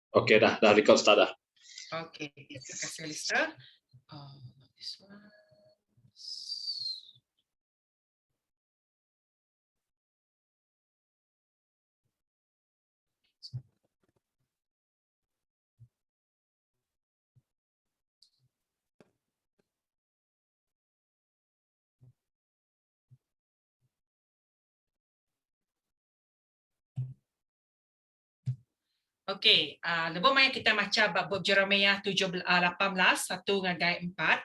Okey, dah record start dah. Okey, terima kasih Alistair. This one. Okey, lebih banyak kita baca bab Jeremiah 18 1 ngagai 4.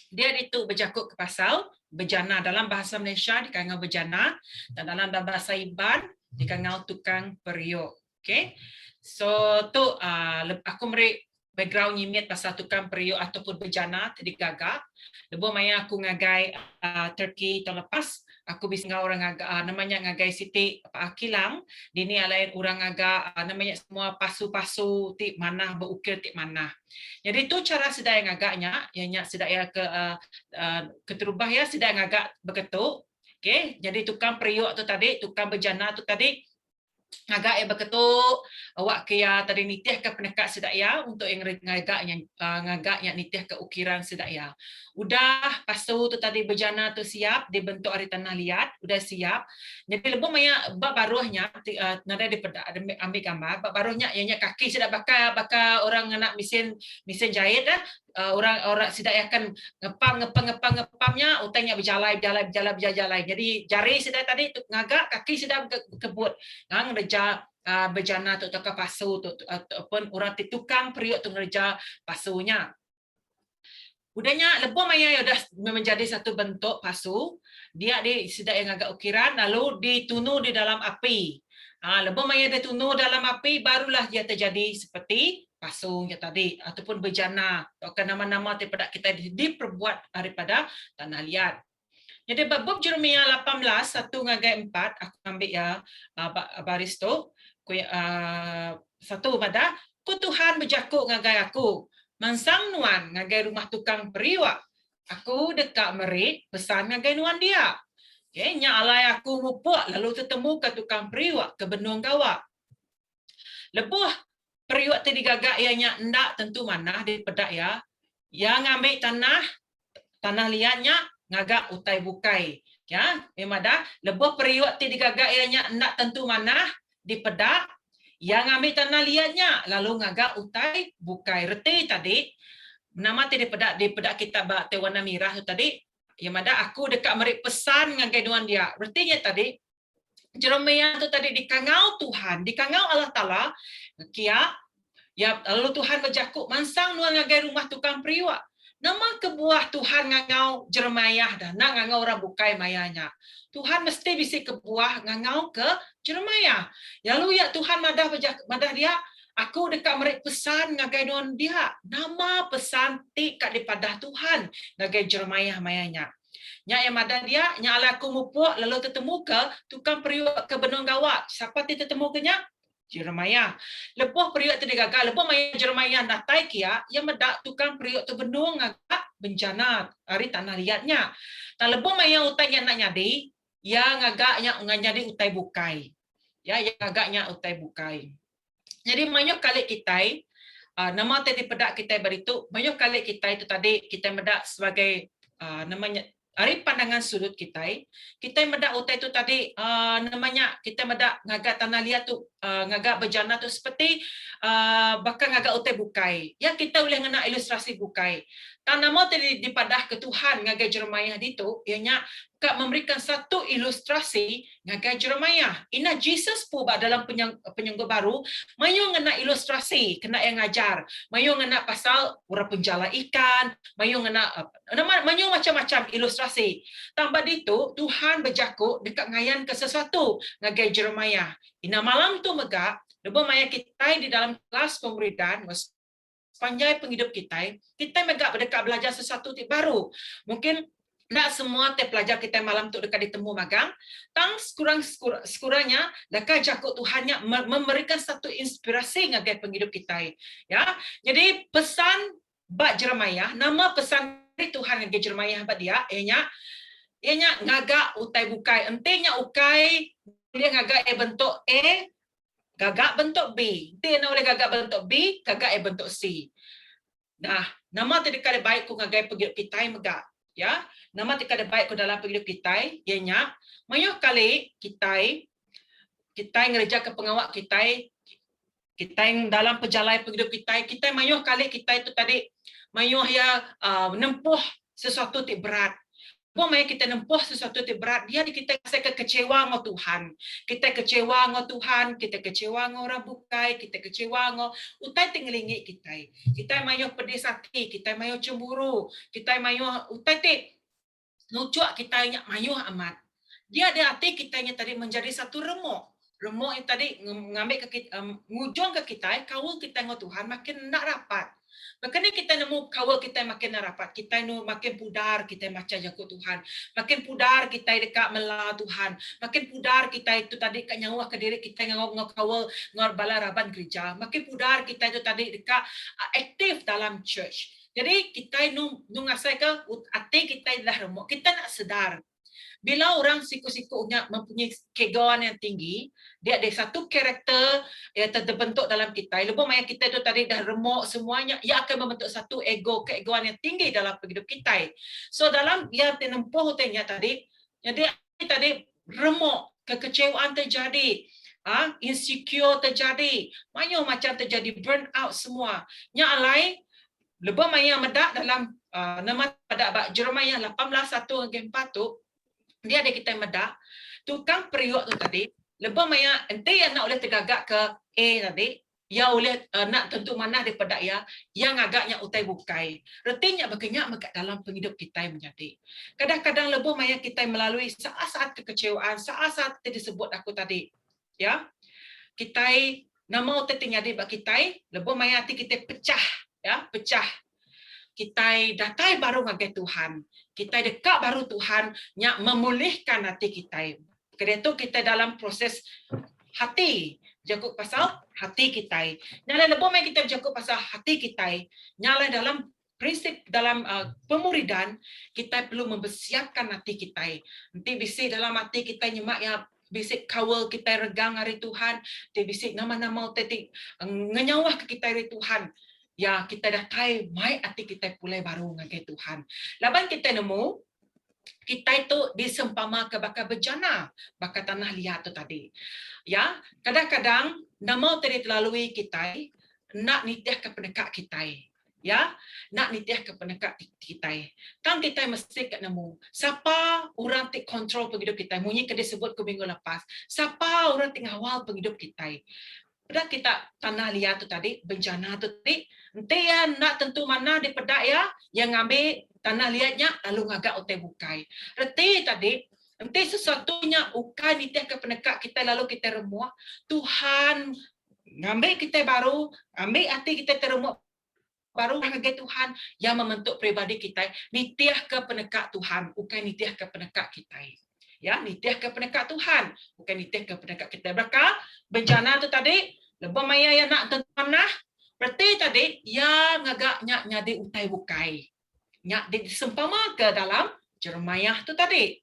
Dia itu berjakut ke pasal bejana, dalam bahasa Malaysia dikangau bejana, dan dalam bahasa Iban dikangau tukang periuk. Okey. So tu aku beri background nyimit pasal tukang periuk ataupun bejana tadi gagak. Lebih maya aku ngagai Turkey tahun lepas, aku bisa ngau orang agak namanya ngagai Siti Kilang. Dini alain orang agak namanya semua pasu-pasu ti mana berukir ti mana. Jadi itu cara sedaya ngagaknya, ianya sedaya keterubah ya sedaya ngagak beketuk. Okey, jadi tukang periuk tu tadi, tukang bejana tu tadi ngagak ya beketuk awak kaya tadi nitih ke penekat sedaya untuk yang ngagak yang nitih ke ukiran sedaya. Udah pasu tu tadi bejana tu siap dibentuk hari tanah liat, udah siap. Jadi lebih maya bab baruhnya nada ambil gambar bab baruhnya ianya kaki sudah bakal orang nak mesin jahit dah. Orang sidak akan ngepamnya utangnya berjalai. Jadi jari sidak tadi ngagak kaki sudah kebut ngang reja bejana tu ke pasu tu ataupun orang tukang periuk tu ngereja pasunya. Udahnya lebih maya sudah menjadi satu bentuk pasu, dia sudah yang agak ukiran lalu ditunu di dalam api. Lebih maya dia tunu dalam api barulah dia terjadi seperti pasungnya tadi ataupun bejana atau nama-nama daripada kita diperbuat daripada tanah liat. Jadi bab Jeremiah 18 1 ngagai 4 aku ambil ya baris tu satu pada ku Tuhan berjakuk ngagai aku mansang nuan ngagai rumah tukang periwak. Aku dekat merit pesan ngagai nuan dia. Okay, nya alai aku mupuk lalu ketemu ke tukang periwak ke benung gawak. Lebuh periwak tadi gagak ianya ndak tentu mana di pedak ya. Yang ambil tanah liatnya ngagak utai bukai. Ya, memang dah lebuh periwak tadi gagak ianya ndak tentu mana di pedak. Yang ambil tanah liatnya lalu ngagak utai bukai. Reti tadi nama tadi di pedak kita bak warna merah tu tadi. Ya mada aku dekat merik pesan ngagai duan dia. Retinya tadi Jeremiah tu tadi dikangau Tuhan, dikangau Allah Taala kia ya lalu Tuhan berjakuk mansang nuan ngagai rumah tukang periwak. Nama kebuah Tuhan ngangau Jeremiah dah nak ngangau orang bukai mayanya. Tuhan mesti bisa kebuah ngangau ke Jeremiah. Lalu ya Tuhan madah dia aku dekat merik pesan ngagai nuan dia. Nama pesan ti kat daripada Tuhan ngagai Jeremiah mayanya. Nya yang madah dia, nya ala aku mupuk lalu ketemu ke tukang periuk ke benung gawak. Siapa ti ketemu ke nya? Jeremiah. Lebuh periuk tu digagal, lebuh maya Jeremiah natai kia, yang medak tukang periuk tu benung agak bencana hari tanah liatnya. Dan lebuh maya utai yang nak nyadi, yang agaknya nyadi utai bukai. Ya, yang agaknya utai bukai. Jadi banyak kali kita nama tadi pedak kita beritu, banyak kali kita itu tadi kita medak sebagai namanya dari pandangan sudut kita medak utai itu tadi namanya kita medak ngagak tanah liat tu ngagak bejana tu seperti bakal ngagak utai bukai. Ya kita boleh ngena ilustrasi bukai. Dan nama tadi dipadah ke Tuhan ngagak Jeremiah itu ianya memberikan satu ilustrasi ngagai Jeremiah. Ina Jesus pun dalam penyanggut baru, mayu ngena ilustrasi, kena yang ngajar. Mayu ngena pasal orang penjala ikan, mayu ngena mayu macam-macam ilustrasi. Tambah itu, Tuhan berjakuk dekat ngayan ke sesuatu ngagai Jeremiah. Ina malam tu megak, lebih maya kita di dalam kelas pemuridan, sepanjang penghidup kita megak berdekat belajar sesuatu baru. Mungkin tak semua pelajar kita malam tu dekat ditemu magang. Tang sekurang-kurangnya dekat jakut Tuhannya memberikan satu inspirasi ngagai penghidup kita. Ya. Jadi pesan bab Jeremiah, nama pesan Tuhan ngagai Jeremiah bab dia ianya ngagak utai bukai. Entenya ukai dia ngagak bentuk gagak bentuk B. Nanti nak boleh gagak bentuk B, gagak bentuk C. Nah, nama tadi kada baik ku ngagai pergi kita megak. Ya, nama tadi kada baik ku dalam pergi kita, ianya mayuh kali kita ngereja ke pengawak kita yang dalam perjalanan hidup kita mayuh kali kita itu tadi mayuh ya menempuh sesuatu yang berat. Maya kita nempuh sesuatu yang berat, dia di kita rasa kekecewa dengan Tuhan. Kita kecewa dengan Tuhan, kita kecewa dengan orang bukai, kita kecewa dengan utai tinggalingi kita. Kita mayuh pedih hati, kita mayuh cemburu, kita mayuh utai ti nucuk kita nya mayuh amat. Dia ada hati kita nya tadi menjadi satu remuk. Remuk yang tadi ngambil ke kita, ngujung ke kita, kawul kita dengan Tuhan makin nak rapat. Makanya kita nemu kawal kita makin rapat, kita makin pudar kita baca jago Tuhan, makin pudar kita dekat melah Tuhan, makin pudar kita itu tadi kat nyawa ke diri kita ngau kawal ngor balaraban gereja, makin pudar kita itu tadi dekat aktif dalam church. Jadi kita ngasai ke hati kita dah remuk, kita nak sedar. Bila orang siku-sikunya mempunyai keegoan yang tinggi, dia ada satu karakter yang terbentuk dalam kita. Lepas maya kita itu tadi dah remuk semuanya, ia akan membentuk satu keegoan yang tinggi dalam hidup kita. So dalam dia menempuh hutanya tadi, jadi tadi remuk, kekecewaan terjadi, insecure terjadi, banyak macam terjadi, burn out semua. Yang lain, lepas maya medak dalam nama pada Jeremiah 18:1-4 tu, dia ada kita medak tukang periuk tu tadi lebih maya ente yang nak oleh tergagak ke A tadi ya oleh nak tentu mana daripada ya yang agaknya utai bukai retinya berkenyak mekat dalam penghidup kita menjadi kadang-kadang lebih maya kita melalui saat-saat kekecewaan saat-saat disebut aku tadi ya kita nama utai terjadi bagi kita lebih maya hati kita pecah ya pecah kita datai baru ngagai Tuhan. Kita dekat baru Tuhan yang memulihkan hati kita. Kerana itu kita dalam proses hati. Jago pasal hati kita. Nyala lebih main kita jago pasal hati kita. Nyala dalam prinsip dalam pemuridan, kita perlu mempersiapkan hati kita. Nanti bisa dalam hati kita nyemak ya bisik kawal kita regang hari Tuhan. Nanti bisik nama-nama tetik ngenyawah ke kita hari Tuhan. Ya kita dah tahu mai hati kita pulai baru ngagai Tuhan. Laban kita nemu kita itu disempama ke bakal bejana, bakal tanah liat tu tadi. Ya, kadang-kadang nama tadi terlalui kita nak nitiah ke pendekat kita. Ya, nak nitiah ke pendekat kita. Kan kita mesti kat nemu. Siapa orang tik kontrol penghidup kita? Munyi ke disebut ke minggu lepas. Siapa orang tik ngawal penghidup kita? Pada kita tanah liat tu tadi, bencana tu tadi, nanti ya nak tentu mana di pedak ya, yang ngambil tanah liatnya lalu ngagak utai bukai. Reti tadi, nanti sesuatunya ukai nitiah ke pendekat kita lalu kita remuk, Tuhan ngambil kita baru, ambil hati kita teremuk baru ngagai Tuhan yang membentuk pribadi kita, nitiah ke pendekat Tuhan, ukai nitiah ke pendekat kita. Ya, nitiah ke pendekat Tuhan, bukan nitiah ke pendekat kita. Berkah bencana tu tadi, lebih maya yang nak tanah, berarti tadi yang agaknya nyadi utai bukai. Nyak disempama ke dalam Jeremiah tu tadi.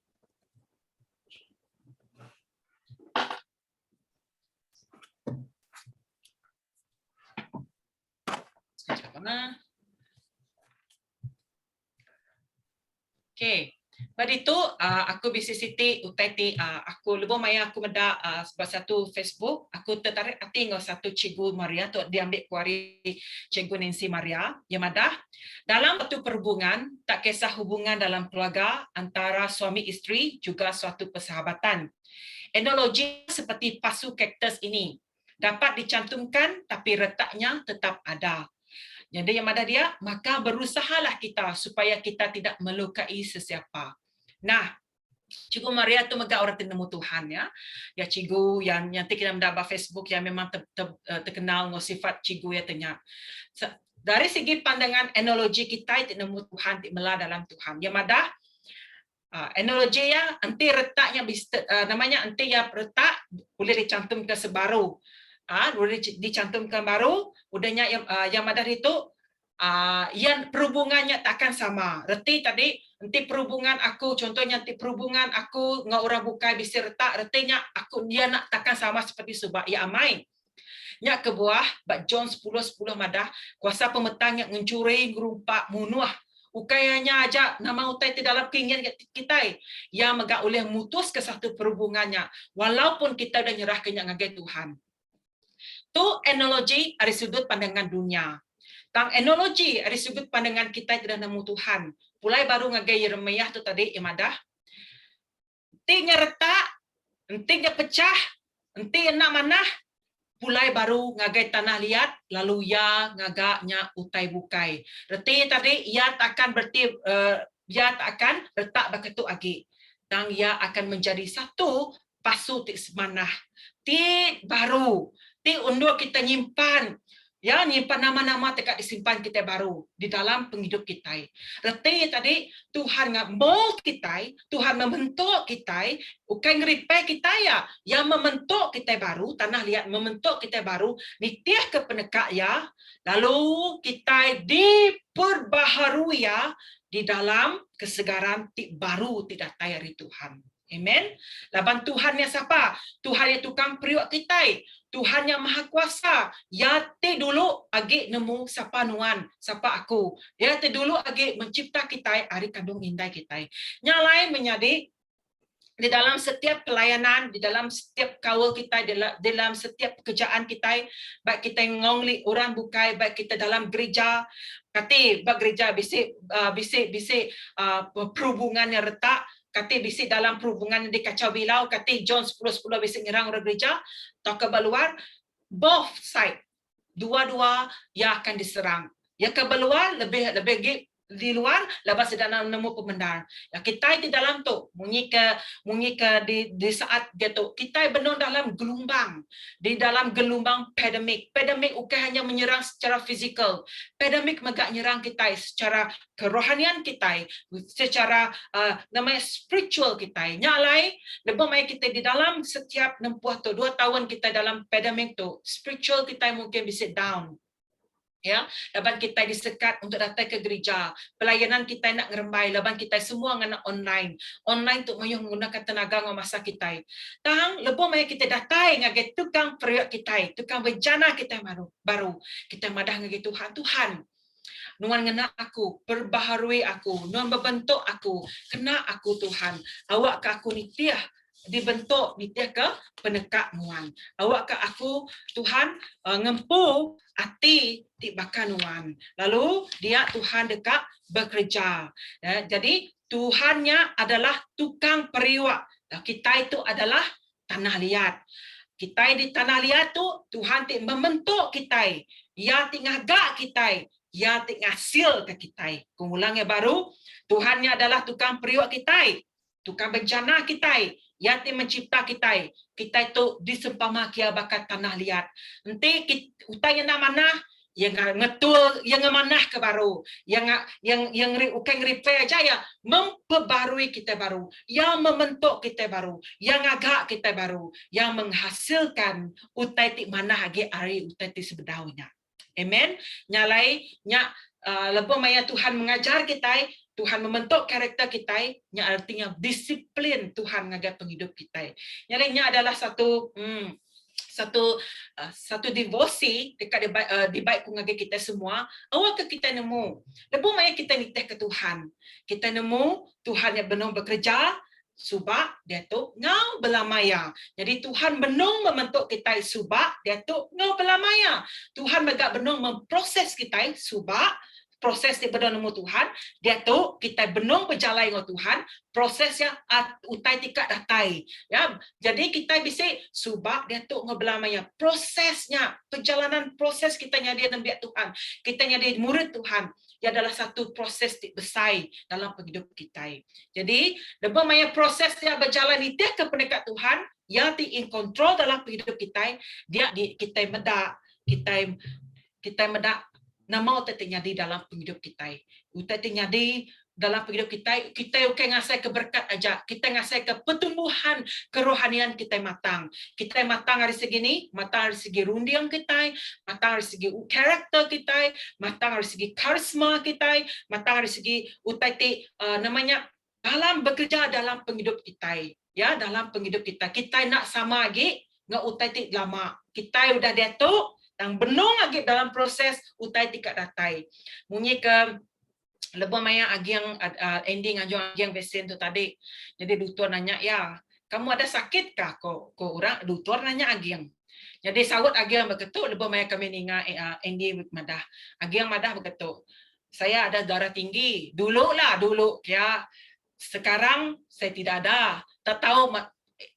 Sekejap mana? Okey. Pada itu aku bisa siti utai ti aku lebih maya aku meda sebab satu Facebook aku tertarik hati ngau satu Cikgu Maria tu diambil kuari Cikgu Nancy Maria yang madah dalam satu perhubungan tak kisah hubungan dalam keluarga antara suami isteri juga suatu persahabatan. Analogi seperti pasu kaktus ini dapat dicantumkan tapi retaknya tetap ada. Jadi yang ada dia, maka berusahalah kita supaya kita tidak melukai sesiapa. Nah, Cikgu Maria tu megak orang tenemu Tuhan ya. Ya cikgu yang nanti kita mendapat Facebook yang memang terkenal dengan sifat cikgu ya tanya. Dari segi pandangan analogi kita tenemu Tuhan melah dalam Tuhan. Yang ada analogi ya, nanti retaknya namanya nanti ya retak boleh dicantumkan sebaru. Boleh dicantumkan baru, udahnya yang madar itu yang perhubungannya takkan sama. Reti tadi, nanti perhubungan aku, contohnya nanti perhubungan aku dengan orang bukai bisa retak, retinya aku dia nak takkan sama seperti sebab ia amai. Nya ke buah bak John 10:10 madah kuasa pemetang yang mencuri gerumpak munuah ukayanya aja nama utai di dalam keinginan kita yang megak oleh mutus ke satu perhubungannya walaupun kita dah nyerah ke ngagai Tuhan. Tu analogi dari sudut pandangan dunia. Tang analogi dari sudut pandangan kita tidak nemu Tuhan. Pulai baru ngagai Yeremia tu tadi imadah. Entinya retak, entinya pecah, enti nak manah, pulai baru ngagai tanah liat, lalu ya ngagaknya utai bukai. Reti tadi ia takkan berarti ia takkan retak begitu agi. Dan ia akan menjadi satu pasu tik semanah. Ti baru, ti undur kita nyimpan. Ya, nyimpan nama-nama dekat disimpan kita baru di dalam penghidup kita. Reti tadi Tuhan mold kita, Tuhan membentuk kita, bukan repair kita ya, yang membentuk kita baru, tanah liat membentuk kita baru, nitiah ke penekak ya, lalu kita diperbaharui ya di dalam kesegaran baru tidak dari Tuhan. Amen. Laban Tuhan yang siapa? Tuhan yang tukang periuk kita. Tuhan yang maha kuasa. Ya te dulu agi nemu siapa nuan, siapa aku. Ya te dulu agi mencipta kita hari kandung indah kita. Nyalai menjadi di dalam setiap pelayanan, di dalam setiap kawal kita, di dalam setiap pekerjaan kita, baik kita ngongli orang bukai, baik kita dalam gereja, kati bak gereja bisik perhubungan yang retak, kati bisik dalam perhubungan di kacau bilau, kati John 10:10 bisik nyerang orang gereja, atau kebaluan, both side, dua-dua yang akan diserang. Yang kebaluan lebih di luar lepas dalam nemu pembenar. Ya kita di dalam tu munyi ke di saat gitu kita benar dalam gelombang. Di dalam gelombang pandemik. Pandemik bukan hanya menyerang secara fizikal. Pandemik megak nyerang kita secara kerohanian kita, secara namanya spiritual kita. Nyalai lebih mai kita di dalam setiap 60 atau 2 tahun kita dalam pandemik tu, spiritual kita mungkin bisa down. Ya, laban kita disekat untuk datang ke gereja. Pelayanan kita nak ngerembai, laban kita semua ngana online. Online untuk mayuh menggunakan tenaga ngau masa kita. Tang lebih mai kita datang ngagai tukang periuk kita, tukang bejana kita baru. Kita madah ngagai Tuhan. Nuan ngena aku, perbaharui aku, nuan berbentuk aku, kena aku Tuhan. Awak ke aku nitiah dibentuk nitiah ke penekak nuan. Awak ke aku Tuhan ngempu hati tibakan nuan. Lalu dia Tuhan dekat bekerja. Jadi Tuhannya adalah tukang periwak. Kita itu adalah tanah liat. Kita di tanah liat tu Tuhan membentuk kita. Ia ngagak kita. Ia ngasil ke kita. Kumulangnya baru, Tuhannya adalah tukang periwak kita. Tukang bencana kita. Ia mencipta kita. Kita itu disempama kia bakat tanah liat. Nanti kita yang mana yang ngetul yang ngemanah ke baru yang bukan repair aja ya memperbarui kita baru yang membentuk kita baru yang agak kita baru yang menghasilkan utai ti mana lagi hari utai ti sebedaunya. Amen. Nyalai nya lebih maya Tuhan mengajar kita, Tuhan membentuk karakter kita, nya artinya disiplin Tuhan ngajar penghidup kita. Nyalainya adalah satu devosi dekat di baik ngagai kita semua. Awak ke kita nemu lebih maya kita niteh ke Tuhan. Kita nemu Tuhan yang benar bekerja subak dia tu ngau belamaya. Jadi Tuhan benung membentuk kita subak dia tu ngau belamaya. Tuhan megak benung memproses kita subak proses di benar nemu Tuhan dia tu kita benung berjalan dengan Tuhan prosesnya utai tikat datai ya. Jadi kita bisa subak dia tu ngau belamaya prosesnya perjalanan proses kita nyadi dan biak Tuhan kita nyadi murid Tuhan. Ia adalah satu proses besar dalam penghidup kita. Jadi, lebih maya proses yang berjalan itu ke pendekat Tuhan, yang in control dalam penghidup kita, kita medak nama utai terjadi dalam penghidup kita. Utai terjadi dalam penghidup kita bukan ngasih keberkat aja, kita ngasih ke pertumbuhan kerohanian kita matang. Kita matang dari segi ini, matang dari segi rundiang kita, matang dari segi karakter kita, matang dari segi karisma kita, matang dari segi utai namanya dalam bekerja dalam penghidup kita. Ya, dalam penghidup kita nak sama lagi utai ti lama. Kita udah detok dan benung lagi dalam proses utai ti kat datai. Munyi ke lebih maya agiang ending agiang besen tu tadi. Jadi doktor nanya, ya, kamu ada sakit kah? Ko orang doktor nanya agiang. Jadi sawut agiang berketuk lebih maya kami ninga ending madah. Agiang madah berketuk. Saya ada darah tinggi. Dulu ya. Sekarang saya tidak ada. Tak tahu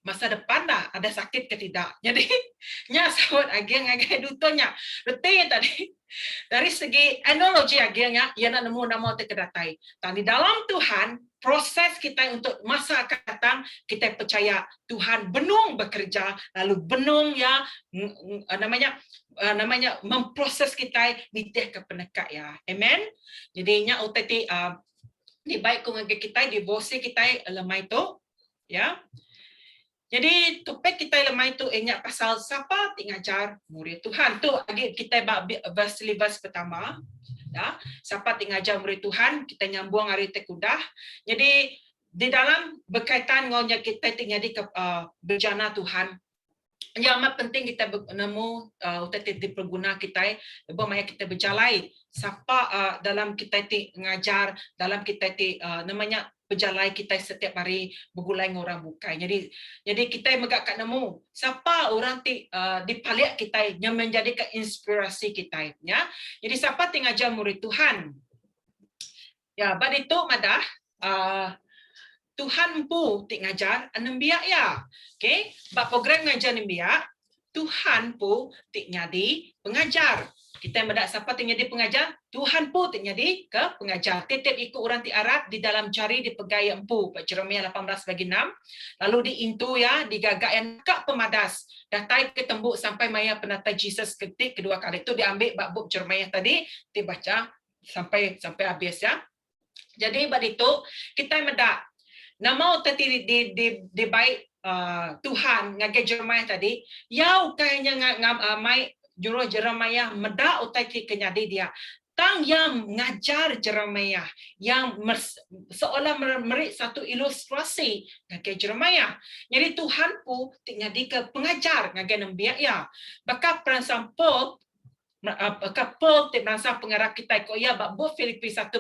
masa depan dah ada sakit ke tidak. Jadi nya sawut agiang doktornya. Betul tadi. Dari segi analogi akhirnya, ia nak nemu nama terkedatai. Dan di dalam Tuhan, proses kita untuk masa akan datang, kita percaya Tuhan benung bekerja, lalu benung ya namanya memproses kita nitih ke penekak ya. Amen. Jadinya utati di baik kongga kita di bosi kita lemai tu ya. Jadi topik kita lemai tu ingat pasal siapa tingajar murid Tuhan tu lagi kita verse pertama ya, siapa tingajar murid Tuhan kita nyambung hari tekudah. Jadi di dalam berkaitan dengan kita tinggal di bejana Tuhan, yang amat penting kita nemu diperguna kita lebih kita berjalai siapa dalam kita ngajar, dalam kita namanya berjalai kita setiap hari bergulai dengan orang bukai. Jadi kita megak nemu siapa orang dipalik kita yang menjadikan inspirasi kita ya. Jadi siapa ngajar murid Tuhan. Ya, bad itu madah Tuhan pun ngajar nembia ya. Okey, bab program ngajar nembia, Tuhan pun jadi pengajar. Kita mendak siapa jadi pengajar, Tuhan pun jadi ke pengajar. Tetap ikut orang ti Arab di dalam jari dipegai empu. Jeremiah 18:6. Lalu diintu ya, digagak yang kak pemadas. Datai ke tembuk sampai maya penatai Jesus ketik kedua kali itu diambil bab buku Jeremiah tadi, dibaca sampai habis ya. Jadi bab itu kita mendak nama tadi di baik Tuhan ngagai Jeremiah tadi, yau kayaknya mai juru Jeremiah meda utai kenyadi dia. Tang yang ngajar Jeremiah yang seolah merik satu ilustrasi ngagai Jeremiah. Jadi Tuhan pun jadi ke pengajar ngagai nembia ya. Bakal perasan Paul Paul nasa pengarah kita ko ya bab Filipi 1:6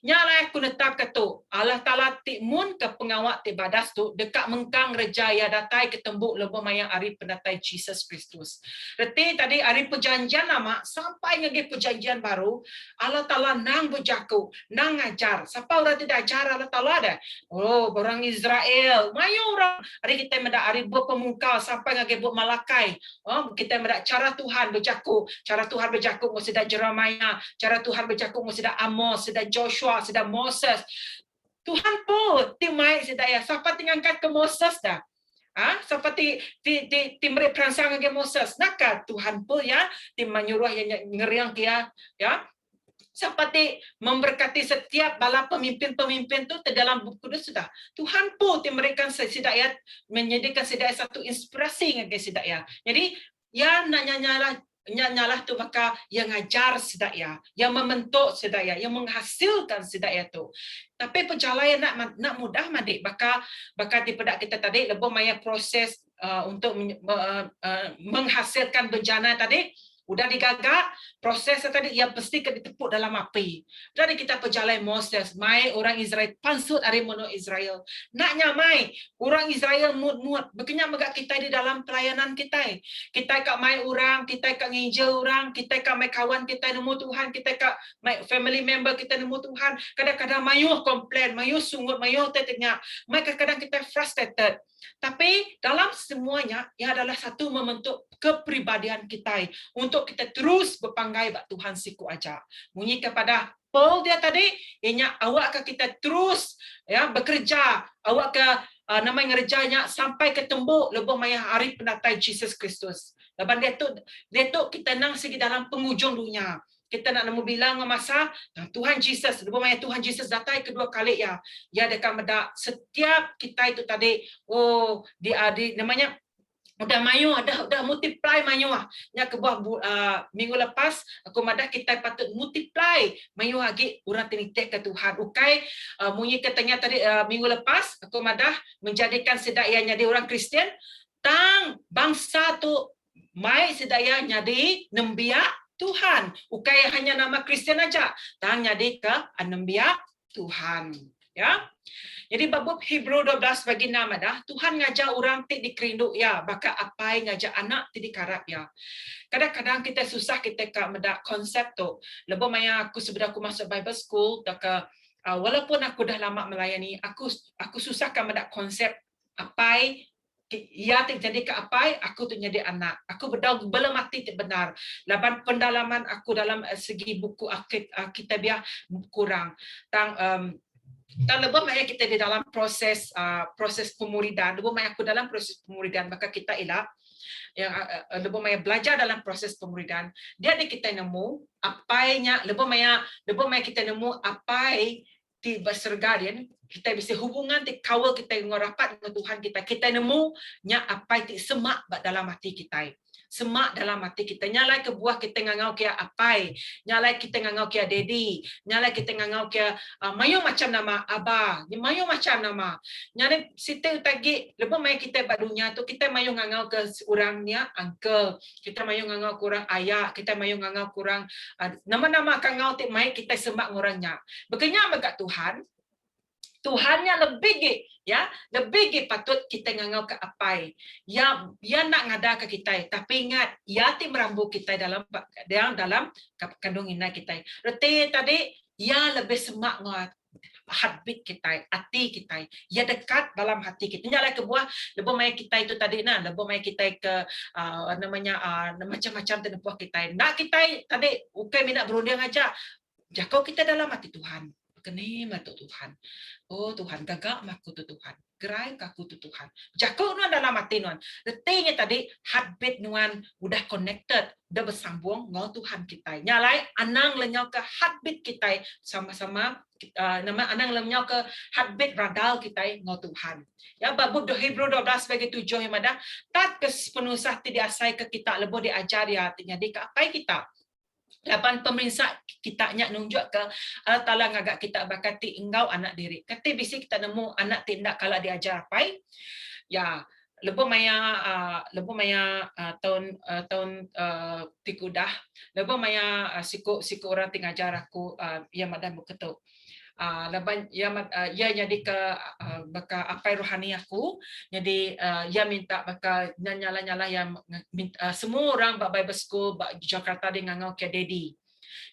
nyala aku netap ketu Allah Taala timun ke pengawak ti badas tu dekat mengkang reja ya datai ke tembuk lebo mayang ari pendatai Jesus Kristus. Reti tadi ari perjanjian lama sampai ngagi perjanjian baru Allah Taala nang berjaku nang ngajar. Siapa orang tidak ajar Allah Taala ada? Oh, orang Israel. Mayu orang ari kita mendak ari buat pemungkal sampai ngagi buat Malakai. Oh, kita mendak cara Tuhan berjaku. Cara Tuhan berjakuk dengan sedang Jeremiah, cara Tuhan berjakuk dengan sedang Amos, sedang Joshua, sedang Moses. Tuhan pun timai sedang ya. Siapa tinggalkan ke Moses dah? Seperti timbre perangsang ke Moses. Naka Tuhan pun ya tim menyuruh yang ngeriang dia ya. Seperti memberkati setiap bala pemimpin-pemimpin tu dalam buku kudus sudah. Tuhan pun memberikan sedaya menyediakan sedaya satu inspirasi ngage sedaya. Jadi ya nyalah tu maka yang ngajar sedaya, yang membentuk sedaya, yang menghasilkan sedaya tu. Tapi perjalanan nak mudah madik baka dipedak kita tadi lebih maya proses untuk menghasilkan bejana tadi udah digagak proses tadi yang pasti kena ditepuk dalam api. Jadi kita perjalanan Moses, mai orang Israel pansut ari mono Israel. Nak nyamai orang Israel mut berkenyak megak kita di dalam pelayanan kita. Kita kak mai orang, kita kak ngejel orang, kita kak mai kawan kita nemu Tuhan, kita kak mai family member kita nemu Tuhan. Kadang-kadang mayuh komplain, mayuh sungut, mayuh tetenya. Mai kadang-kadang kita frustrated. Tapi dalam semuanya ia adalah satu membentuk kepribadian kita untuk kita terus berpanggai bak Tuhan siku aja. Bunyi kepada Paul dia tadi, ianya awak ke kita terus ya bekerja, awak ke namanya ngerjanya sampai ke tembuk lebih maya hari pendatai Jesus Kristus. Lepas dia tu kita nang segi dalam penghujung dunia. Kita nak nemu bilang masa Tuhan Jesus, lebih banyak Tuhan Jesus datang kedua kali ya. Ya dekat medak setiap kita itu tadi namanya udah mayu udah multiply mayu nya ke buah minggu lepas aku madah kita patut multiply mayu lagi urang tinitek ke Tuhan ukai munyi katanya tadi minggu lepas aku madah menjadikan sedaya jadi orang Kristian tang bangsa tu mai sedaya nyadi nembiak Tuhan. Ukai hanya nama Kristen aja. Tang nyadi ke nembiak Tuhan. Ya. Jadi babub Hebrew 12 bagi nama dah Tuhan ngajar orang ti dikerinduk ya, baka apai ngajar anak ti dikarap ya. Kadang-kadang kita susah kita ka mendak konsep tu. Lebo maya aku sebelum aku masuk Bible school tak walaupun aku dah lama melayani, aku susah ka mendak konsep apai ia terjadi ke apai aku tu jadi anak. Aku belum mati benar. Laban pendalaman aku dalam segi buku Alkitabiah kurang. Dan lebih banyak kita di dalam proses pemuridan, lebih banyak aku dalam proses pemuridan, maka kita elak yang lebih banyak belajar dalam proses pemuridan. Dia ada kita nemu apanya, lebih banyak kita nemu apa di bersergadian kita bisa hubungan di kawal kita dengan rapat dengan Tuhan kita nemu nya apa di semak dalam hati kita. Semak dalam hati kita. Nyalai ke buah kita ngangau kia apai. Nyalai kita ngangau kia dedi. Nyalai kita ngangau kia mayu macam nama abah. Mayu macam nama. Nyalai situ tagi. Lepas mayu kita pada dunia tu, kita mayu ngangau ke orangnya uncle. Kita mayu ngangau kurang ayah. Kita mayu ngangau kurang nama-nama kangau tu mayu kita semak orangnya. Begenya megak Tuhan. Tuhannya lebih ya, lebih patut kita ngangau ke apai. Ya nak ngada ke kita, tapi ingat ya ti merambu kita dalam kandung ina kita. Reti tadi ya lebih semak ngat heartbeat kita, hati kita. Ya dekat dalam hati kita. Nyala ke buah lebih mai kita itu tadi nah, lebih mai kita ke namanya macam-macam tempoh kita. Nak kita tadi ukai minat berunding aja. Jakau kita dalam hati Tuhan. Kene matu Tuhan. Oh Tuhan, gagak maku tu Tuhan. Gerai kaku tu Tuhan. Jakau nuan dalam hati nuan. Detinya tadi heartbeat nuan udah connected, udah bersambung ngau Tuhan kita. Nyalai anang lenyau ke heartbeat kita sama-sama nama anang lenyau ke heartbeat radal kita ngau Tuhan. Ya babub Hebrew 12 sebagai 7 yang ada tat ke penusah ti diasai ke kita lebih diajar ya jadi ke apa kita. Lapan pemerintah kita nyak nunjuk ke Allah Taala ngagak kita bakati engkau anak diri. Kata bisi kita nemu anak tindak kalau diajar apa? Ya, lebih maya tahun tikudah. Lebih maya siku orang tingajar aku yang madan beketuk. Laban ia jadi ke baka apa rohani aku jadi ia minta baka nyala-nyala yang semua orang bak Bible school bak Jakarta di ngangau ke dedi.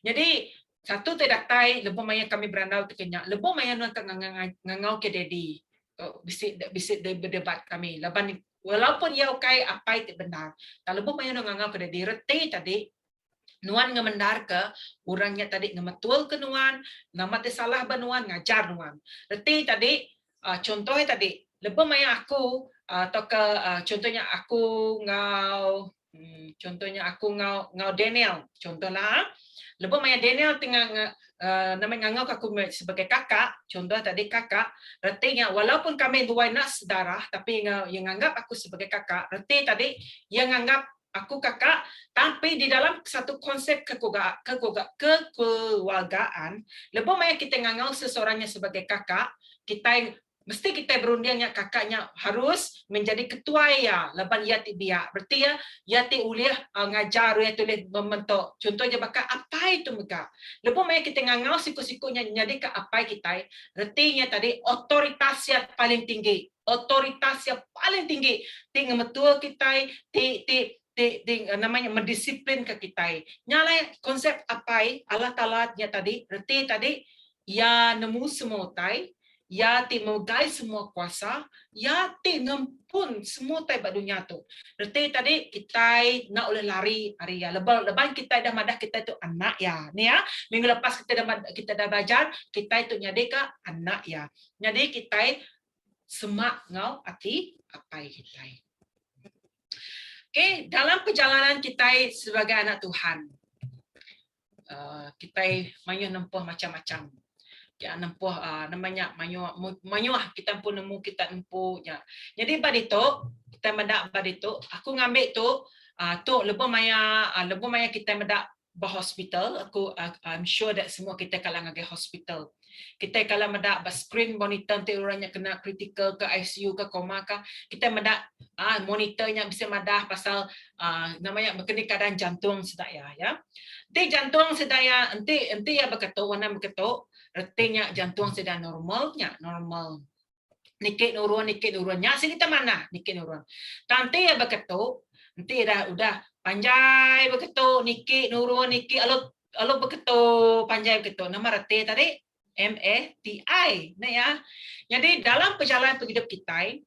Jadi satu tidak tai lebih banyak kami berandau tekenya lebih banyak nak ngangau ke dedi. Bisi berdebat kami laban walaupun ia kai apa itu benar. Tak lebih banyak ngangau ke dedi reti tadi nuan ngemendar ke orangnya tadi ngemetul ke nuan nama salah benuan ngajar nuan. Reti tadi contohnya tadi lebih banyak aku atau ke contohnya aku ngau Daniel contohlah lebih banyak Daniel tengah namanya ngau aku sebagai kakak contoh tadi kakak retinya walaupun kami dua anak saudara tapi yang anggap aku sebagai kakak reti tadi yang anggap aku kakak, tapi di dalam satu konsep kekeluargaan, lebih banyak kita ngangau seseorangnya sebagai kakak, mesti kita berundingnya kakaknya harus menjadi ketua ya, leban ia tibia. Berarti ya ti uliah ngajar, ya tulis membentuk. Contohnya bakal apa itu mereka. Lebih banyak kita ngangau siku-sikunya jadi ke apa kita. Artinya tadi otoritas yang paling tinggi. Otoritas yang paling tinggi. Tinggal betul kita namanya mendisiplin ke kita. Nyalai konsep apa Allah Taala nya tadi, reti tadi ya nemu semua tai, ya ti megai semua kuasa, ya ti ngempun semua tai bak dunia tu. Reti tadi kita nak oleh lari ya leban kita dah madah kita tu anak ya. Ni ya, minggu lepas kita dah belajar kita itu nyadi ke anak ya. Jadi kita semak ngau hati apa kita. Okay, dalam perjalanan kita sebagai anak Tuhan, kita mayu nempuh macam-macam. Ya, nempuh namanya mayu kita pun nemu kita nempuhnya. Jadi pada itu kita mendak pada itu, aku ngambil tu lebih maya kita mendak hospital, I'm sure that semua kita kalau ngagi hospital. Kita kalau mendak screen monitor nanti orangnya kena critical ke ICU ke koma ke, kita mendak monitornya bisa madah pasal namanya berkena keadaan jantung sedaya ya. Nanti jantung sedaya nanti ya berketuk warna berketuk, artinya jantung sedaya normalnya normal. Nikit nurun nya sini kita mana nikit nurun. Nanti ya berketuk, nanti udah panjai berketuk nikit nurun nikit alok berketuk panjai berketuk. Nama reti tadi MATI. Nah ya. Jadi dalam perjalanan hidup kita,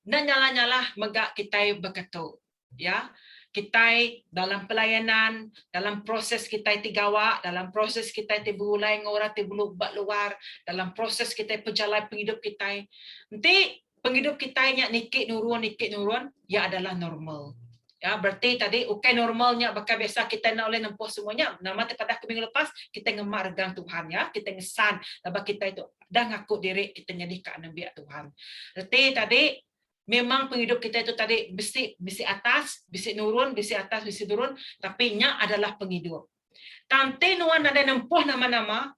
dan nyala-nyala megak kita berketuk. Ya. Kita dalam pelayanan, dalam proses kita tigawa, dalam proses kita tibulai ngora tibulu bak luar, dalam proses kita perjalanan penghidup kita. Nanti penghidup kita nya nikit nurun, ya adalah normal. Ya, berarti tadi ukai normalnya bakal biasa kita nak oleh nempuh semuanya. Nama pada minggu lepas kita ngemak regang Tuhan ya, kita ngesan dabak kita itu dah ngaku diri kita jadi ke nabi Tuhan. Berarti tadi memang penghidup kita itu tadi bisi atas, bisi nurun, bisi atas, bisi turun, tapi nya adalah penghidup. Tanti nuan ada nempuh nama-nama,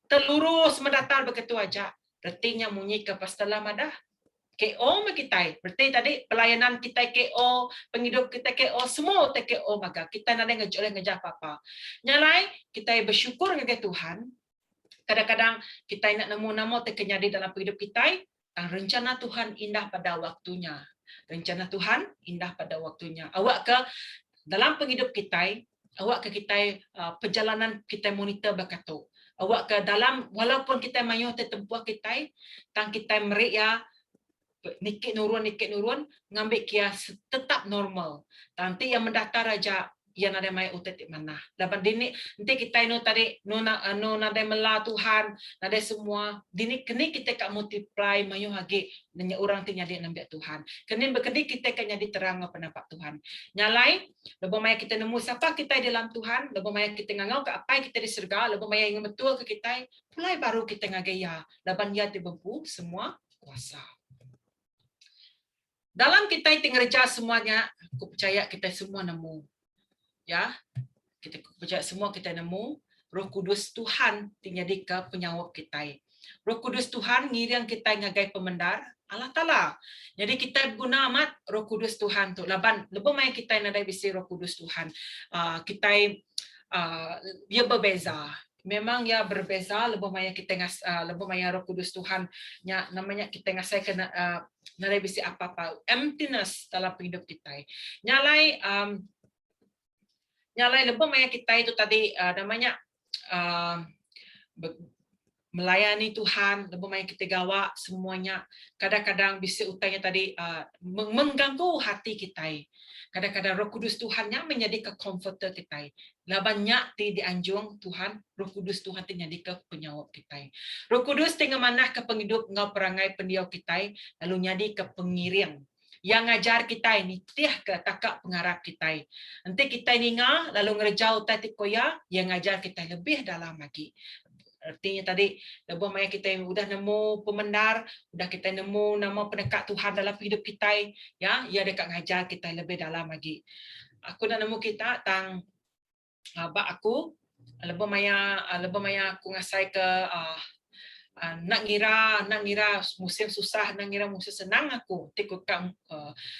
telurus mendatar begitu aja. Berarti nya munyi ke pastalah madah. KO kita. Berarti tadi pelayanan kita KO, penghidup kita KO, semua kita KO maka kita nak ngejar apa-apa. Nyalai kita bersyukur dengan Tuhan. Kadang-kadang kita nak nemu-nemu terkenyadi dalam hidup kita. Dan rencana Tuhan indah pada waktunya. Rencana Tuhan indah pada waktunya. Awak ke dalam penghidup kita, awak ke kita perjalanan kita monitor berkatu. Awak ke dalam walaupun kita mayu tempuh kita, tang kita merik ya nikit nurun ngambil kia tetap normal. Nanti yang mendatar aja yang ada mai utet mana. Laban dini nanti kita ino tadi no nada mela Tuhan, nada semua. Dini kini kita kak multiply mayu hagi nanya orang ti nyadi nambah Tuhan. Kini berkeni kita kan nyadi terang pendapat Tuhan. Nyalai lebo maya kita nemu siapa kita dalam Tuhan, lebo maya kita ngangau ke apa kita di surga, lebo maya ingin betul ke kita, mulai baru kita ngagaya. Laban dia tibempu semua kuasa. Dalam kita ngerja semuanya, aku percaya kita semua nemu. Ya, kita percaya semua kita nemu Roh Kudus Tuhan jadi ke penyawab kita. Roh Kudus Tuhan ngiring kita ngagai pemendar Allah Taala. Jadi kita guna amat Roh Kudus Tuhan tu. Laban lebih mai kita nadai bisi Roh Kudus Tuhan. Kita dia berbeza. Memang ya berbeza lebih maya kita lebih maya Roh Kudus Tuhan namanya kita ngasai kena nadai bisi apa-apa emptiness dalam hidup kita. Nyalai lebih maya kita itu tadi namanya melayani Tuhan, lebih maya kita gawa semuanya. Kadang-kadang bisa utangnya tadi mengganggu hati kita. Kadang-kadang Roh Kudus Tuhannya menjadi ke comforter kita. Labannya ti dianjung Tuhan, Roh Kudus Tuhan ti jadi ke penyawab kita. Roh Kudus tinggal manah ke penghidup ngau perangai pendiau kita, lalu jadi ke pengiring. Yang ngajar kita ini tiah ke takak pengarap kita. Nanti kita ingat lalu ngerjau tadi koya yang ngajar kita lebih dalam lagi. Artinya tadi lebih maya kita udah nemu pemendar, udah kita nemu nama pendekat Tuhan dalam hidup kita, ya, ia dekat ngajar kita lebih dalam lagi. Aku dah nemu kita tang aku lebih maya aku ngasai ke nak ngira musim susah, nak ngira musim senang aku tikutkan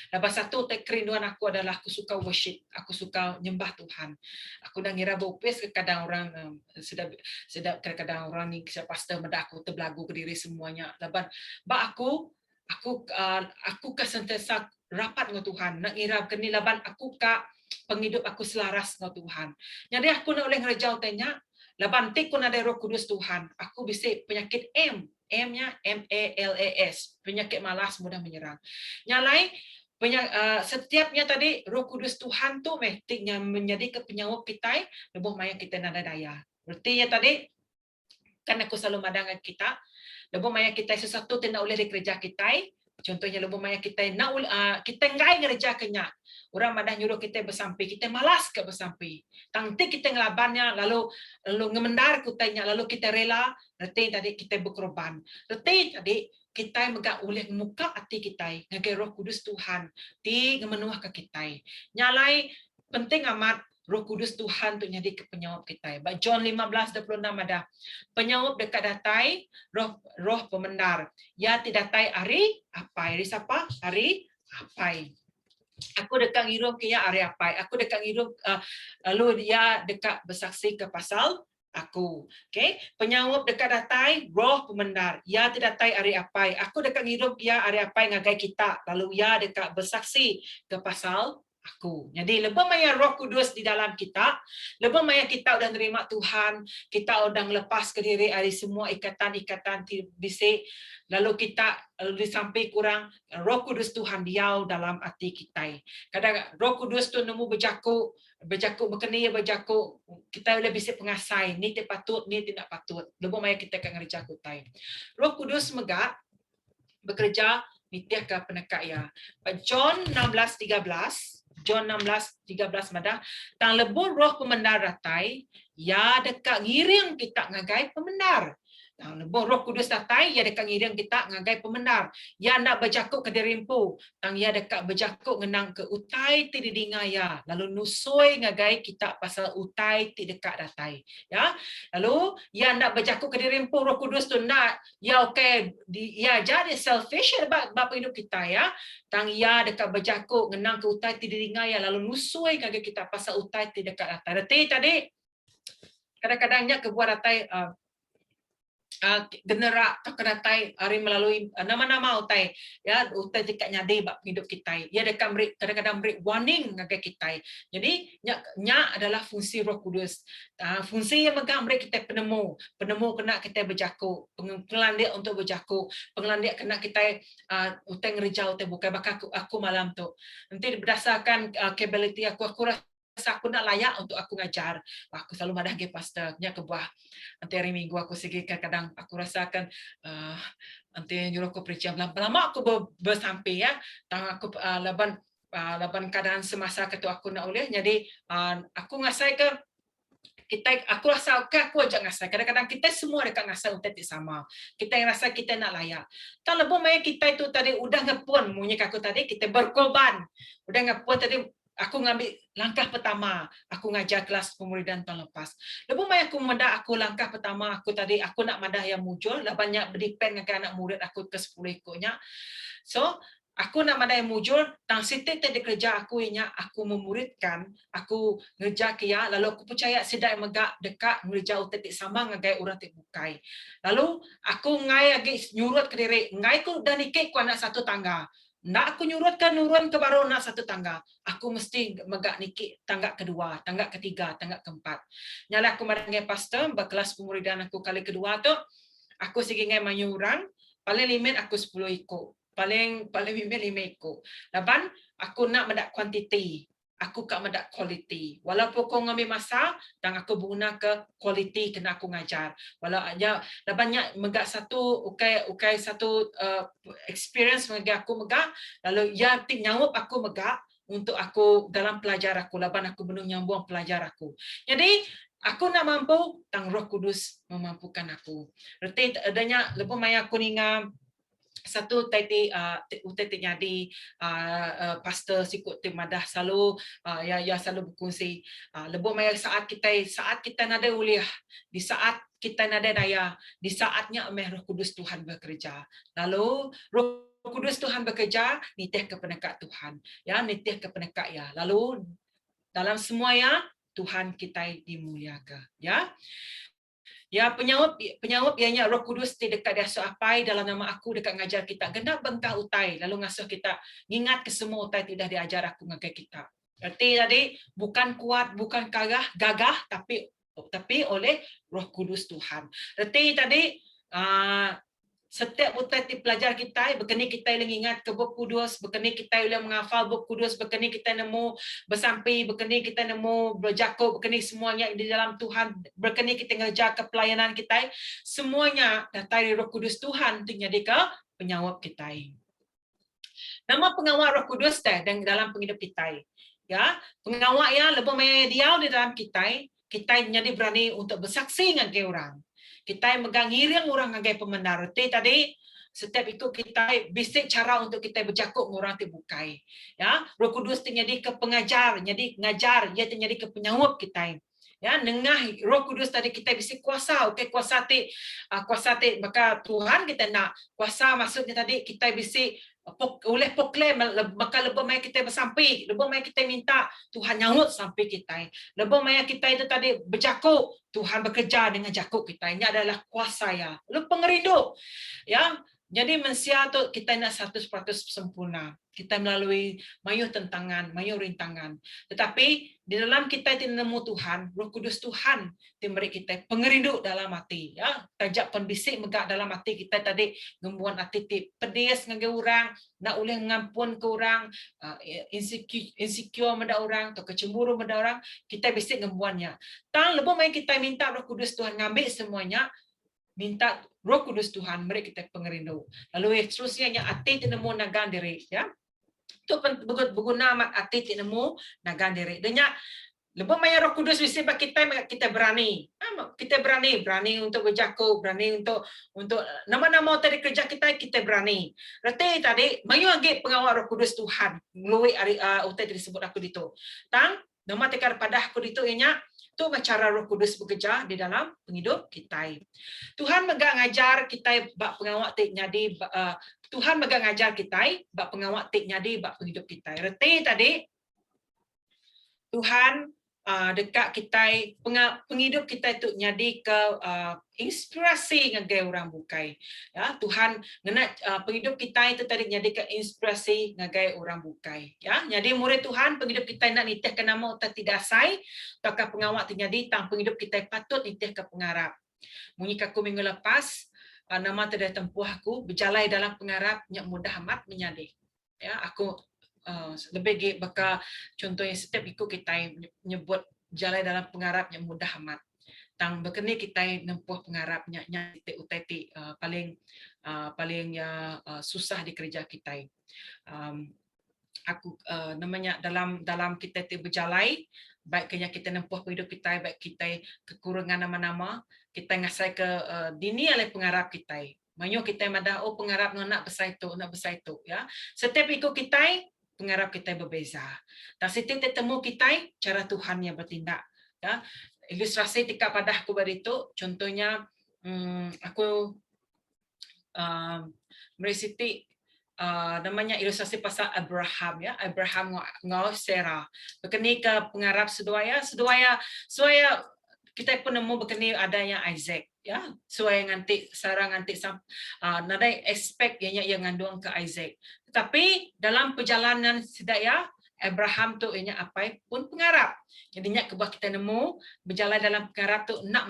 lepas satu kerinduan aku adalah aku suka worship, aku suka nyembah Tuhan. Aku nak ngira bopes kadang orang sedap kadang orang ni pastor medak aku terbelagu ke diri semuanya. Lepas aku kesentiasa rapat dengan Tuhan, nak ngira keni laban aku ka penghidup aku selaras dengan Tuhan. Jadi aku nak oleh ngerjau tanya laban tik pun ada Roh Kudus Tuhan. Aku bisa penyakit M-nya MALAS, penyakit malas mudah menyerang. Nyalai setiapnya tadi Roh Kudus Tuhan tu mestinya menjadi kepenyawab kita, lebih maya kita nada daya. Berarti ya tadi kan aku selalu madang kita, lebih maya kita sesuatu tidak oleh dikerja kita. Contohnya lebih maya kita kita ngai ngerja kenya. Orang madah nyuruh kita bersampi, kita malas ke bersampi. Tangti kita ngelabannya, lalu ngemendar kutanya, lalu kita rela, berarti tadi kita berkorban. Berarti tadi kita megak oleh muka hati kita, ngagai Roh Kudus Tuhan, ti ngemenuah ke kita. Nyalai penting amat Roh Kudus Tuhan untuk jadi ke penyawab kita. John 15:26 ada. Penyawab dekat datai, roh pemendar. Ya tidak datai hari apai. Hari siapa? Hari apai. Aku dekat ngirum ke ya hari apai. Aku dekat ngirum lalu dia dekat bersaksi ke pasal aku. Okay? Penyawab dekat datai, roh pemendar. Ya tidak datai hari apai. Aku dekat ngirum ke ya hari apai ngagai kita. Lalu ya dekat bersaksi ke pasal aku. Jadi lebih banyak Roh Kudus di dalam kita, lebih banyak kita udah terima Tuhan, kita udah lepas ke diri dari semua ikatan-ikatan bisik, lalu kita disampai kurang Roh Kudus Tuhan diau dalam hati kita. Kadang Roh Kudus tu nemu berjakuk berkeni berjakuk, kita boleh bisik pengasai, ni tidak patut, ni tidak patut. Lebih banyak kita akan ngerjaku tai. Roh Kudus megak bekerja nitiah ke penekat ya. John 16:13 John 16:13 madah tang lebur roh pemendar datai ya dekat ngiring kita ngagai pemendar. Tang lebur roh kudus datai ya dekat ngiring kita ngagai pemendar. Ya nak berjakuk ke dirimpu tang ya dekat berjakuk ngenang ke utai ti didingaya lalu nusoi ngagai kita pasal utai ti dekat datai ya. Lalu ya nak berjakuk ke dirimpu roh kudus tu nak ya okey ya jadi selfish bapa hidup kita ya. Tang ya dekat berjakuk ngenang ke utai ti diringai lalu nusui kage kita pasal utai ti dekat datai. Reti tadi kadang-kadangnya kebuat datai generak atau datai hari melalui nama-nama utai ya utai dekat nyade bab hidup kita. Ya dekat kadang-kadang beri warning kage kita. Jadi nya adalah fungsi Roh Kudus. Fungsi yang megang beri kita penemu kena kita berjakuk, pengelandik untuk berjakuk, pengelandik kena kita utai ngerjau utai bukan bakal aku malam tu. Nanti berdasarkan capability aku rasa aku nak layak untuk aku ngajar. Aku selalu madah ke pastornya ke buah. Nanti hari Minggu aku segi kadang aku rasakan nanti nyuruh aku preach lama aku bersampai ya. Tang aku laban keadaan semasa ketua aku nak boleh. Jadi aku ngasai ke aku rasa aku aja ngasai. Kadang-kadang kita semua dekat ngasai untuk sama. Kita yang rasa kita nak layak. Tak lebih main kita itu tadi udah ngepun munyi aku tadi kita berkorban. Udah ngepun tadi aku ngambil langkah pertama, aku ngajar kelas pemuridan tahun lepas. Lepas mai aku mendak aku langkah pertama aku tadi aku nak madah yang muncul, dah banyak berdepend dengan anak murid aku ke 10 ikutnya. So, aku nak madah yang muncul, tang sitik tadi kerja aku inya aku memuridkan, aku ngerja kia, lalu aku percaya sedai megak dekat ngerja utetik sama ngagai orang tik bukai. Lalu aku ngai lagi nyurut ke diri, ngai ku dan ikik ku anak satu tangga. Nak aku nyurutkan nurun ke baru nak satu tangga. Aku mesti megak nikik tangga kedua, tangga ketiga, tangga keempat. Nyala aku madangai pastor, berkelas pemuridan aku kali kedua tu, aku sigingai manyurang, paling limit aku 10 ikut. Paling limit 5 ikut. Laban, aku nak mendak kuantiti. Aku kak mendak quality. Walaupun kau ngambil masa, dan aku guna ke quality kena aku ngajar. Walau aja dah banyak megak satu ukai satu experience megak aku megak, lalu ya tik nyawap aku megak untuk aku dalam pelajar aku, laban aku belum nyambung pelajar aku. Jadi aku nak mampu, tang Roh Kudus memampukan aku. Berarti adanya lebih maya aku ninga satu tadi utai nyadi pastor sikut tim madah selalu ya selalu berkongsi lebih banyak saat kita nada uliah di saat kita nada daya di saatnya Roh Kudus Tuhan bekerja lalu Roh Kudus Tuhan bekerja nitih ke penekat Tuhan ya nitih ke penekat ya lalu dalam semua ya Tuhan kita dimuliakan ya. Ya penyawab ianya Roh Kudus di dekat dia apai dalam nama aku dekat ngajar kita genap bengkah utai lalu ngasuh kita ingat ke semua utai tidak diajar aku ngagai kita. Berarti tadi bukan kuat bukan gagah tapi oleh Roh Kudus Tuhan. Berarti tadi setiap utai di pelajar kita berkeni kita yang ingat ke buku kudus, berkeni kita yang menghafal buku kudus, berkeni kita nemu bersampai, berkeni kita nemu berjakuk, berkeni semuanya di dalam Tuhan, berkeni kita ngerja ke pelayanan kita, semuanya dari Roh Kudus Tuhan untuk jadi ke penyawab kita. Nama pengawal Roh Kudus dan dalam penghidup kita. Ya, pengawal ya lebih banyak dia di dalam kita jadi berani untuk bersaksi dengan orang. Kita yang megang ngiring orang ngagai pembenar. Tadi setiap ikut kita bisik cara untuk kita bercakap dengan orang terbukai. Ya, Roh Kudus terjadi ke pengajar, jadi ngajar, ia terjadi ke penyawab kita. Ya, nengah Roh Kudus tadi kita bisa kuasa, okey kuasa ti maka Tuhan kita nak kuasa, maksudnya tadi kita bisa oleh proklaim maka lebih mai kita bersampai, lebih mai kita minta Tuhan nyawut sampai kita. Lebih mai kita itu tadi bercakap, Tuhan bekerja dengan cakap kita. Ini adalah kuasa ya. Lu pengerindu. Ya, jadi mensia tu kita nak 100% sempurna. Kita melalui mayuh tentangan, mayuh rintangan. Tetapi di dalam kita nemu Tuhan, Roh Kudus Tuhan memberi kita pengerindu dalam hati. Ya, tajak pembisik megak dalam hati kita tadi ngembuan hati pedis dengan orang, nak boleh ngampun ke orang, insecure menda orang atau kecemburu menda orang, kita bisik ngembuannya. Tang lebih main kita minta Roh Kudus Tuhan ngambil semuanya, minta Roh Kudus Tuhan beri kita pengerindu. Lalu seterusnya yang hati tinemu nagan diri, ya. Itu berguna amat hati tinemu nagan diri. Denya lebih banyak Roh Kudus bisa kita berani. Kita berani untuk berjaku, berani untuk nama-nama tadi kerja kita berani. Berarti tadi mayu lagi pengawal Roh Kudus Tuhan melalui utai disebut aku itu. Tang nama tekar pada aku itu ianya tu cara Roh Kudus bekerja di dalam penghidup kita. Tuhan megak ngajar kita bak pengawal tik nyadi Tuhan megak ngajar kita bak pengawal tik nyadi bak penghidup kita. Berarti tadi Tuhan dekat kita penghidup kita itu nyadi ke inspirasi ngagai orang bukai. Ya, Tuhan nak penghidup kita itu tadi nyadi ke inspirasi ngagai orang bukai. Ya, jadi murid Tuhan penghidup kita nak nitih ke nama utat tidak sai, takkan pengawak terjadi tang penghidup kita patut nitih ke pengarap. Munyi aku minggu lepas nama tidak tempuh aku berjalan dalam pengarap yang mudah amat menyadi. Ya, aku lebih bakal contohnya setiap ikut kita menyebut jalan dalam pengarap yang mudah amat. Tang berkini kita nempuh pengarapnya nyati uteti paling ya susah di kerja kita. Aku namanya dalam kita berjalan baik kenya kita nempuh hidup kita, baik kita kekurangan nama-nama kita ngasai ke dini oleh pengarap kita. Manyo kita madah pengarap nak besar itu ya. Setiap ikut kita pengarap kita berbeza. Dan setiap temu kita cara Tuhan yang bertindak. Ya, ilustrasi tika pada aku beritu, contohnya aku merisiti namanya ilustrasi pasal Abraham ya, Abraham ngau Sarah. Berkini ke pengarap sedaya kita pun nemu berkini adanya Isaac ya, sesuai nganti Sarah nganti nadai expect yang ngandung ke Isaac. Tetapi dalam perjalanan sedaya Abraham tu ianya apa pun pengarap. Jadinya kebah kita nemu berjalan dalam pengarap tu nak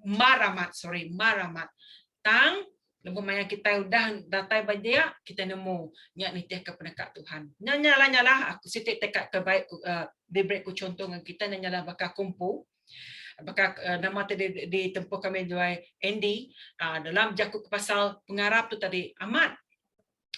maramat. Tang lebih banyak kita udah datai badia kita nemu nyak nitih ke pendekat Tuhan. Nyala aku sitik tekad kebaik diberi ku contoh dengan kita nyala bakal kumpul. Apakah nama tadi di tempoh kami jual Andy dalam jakut pasal pengarap tu tadi amat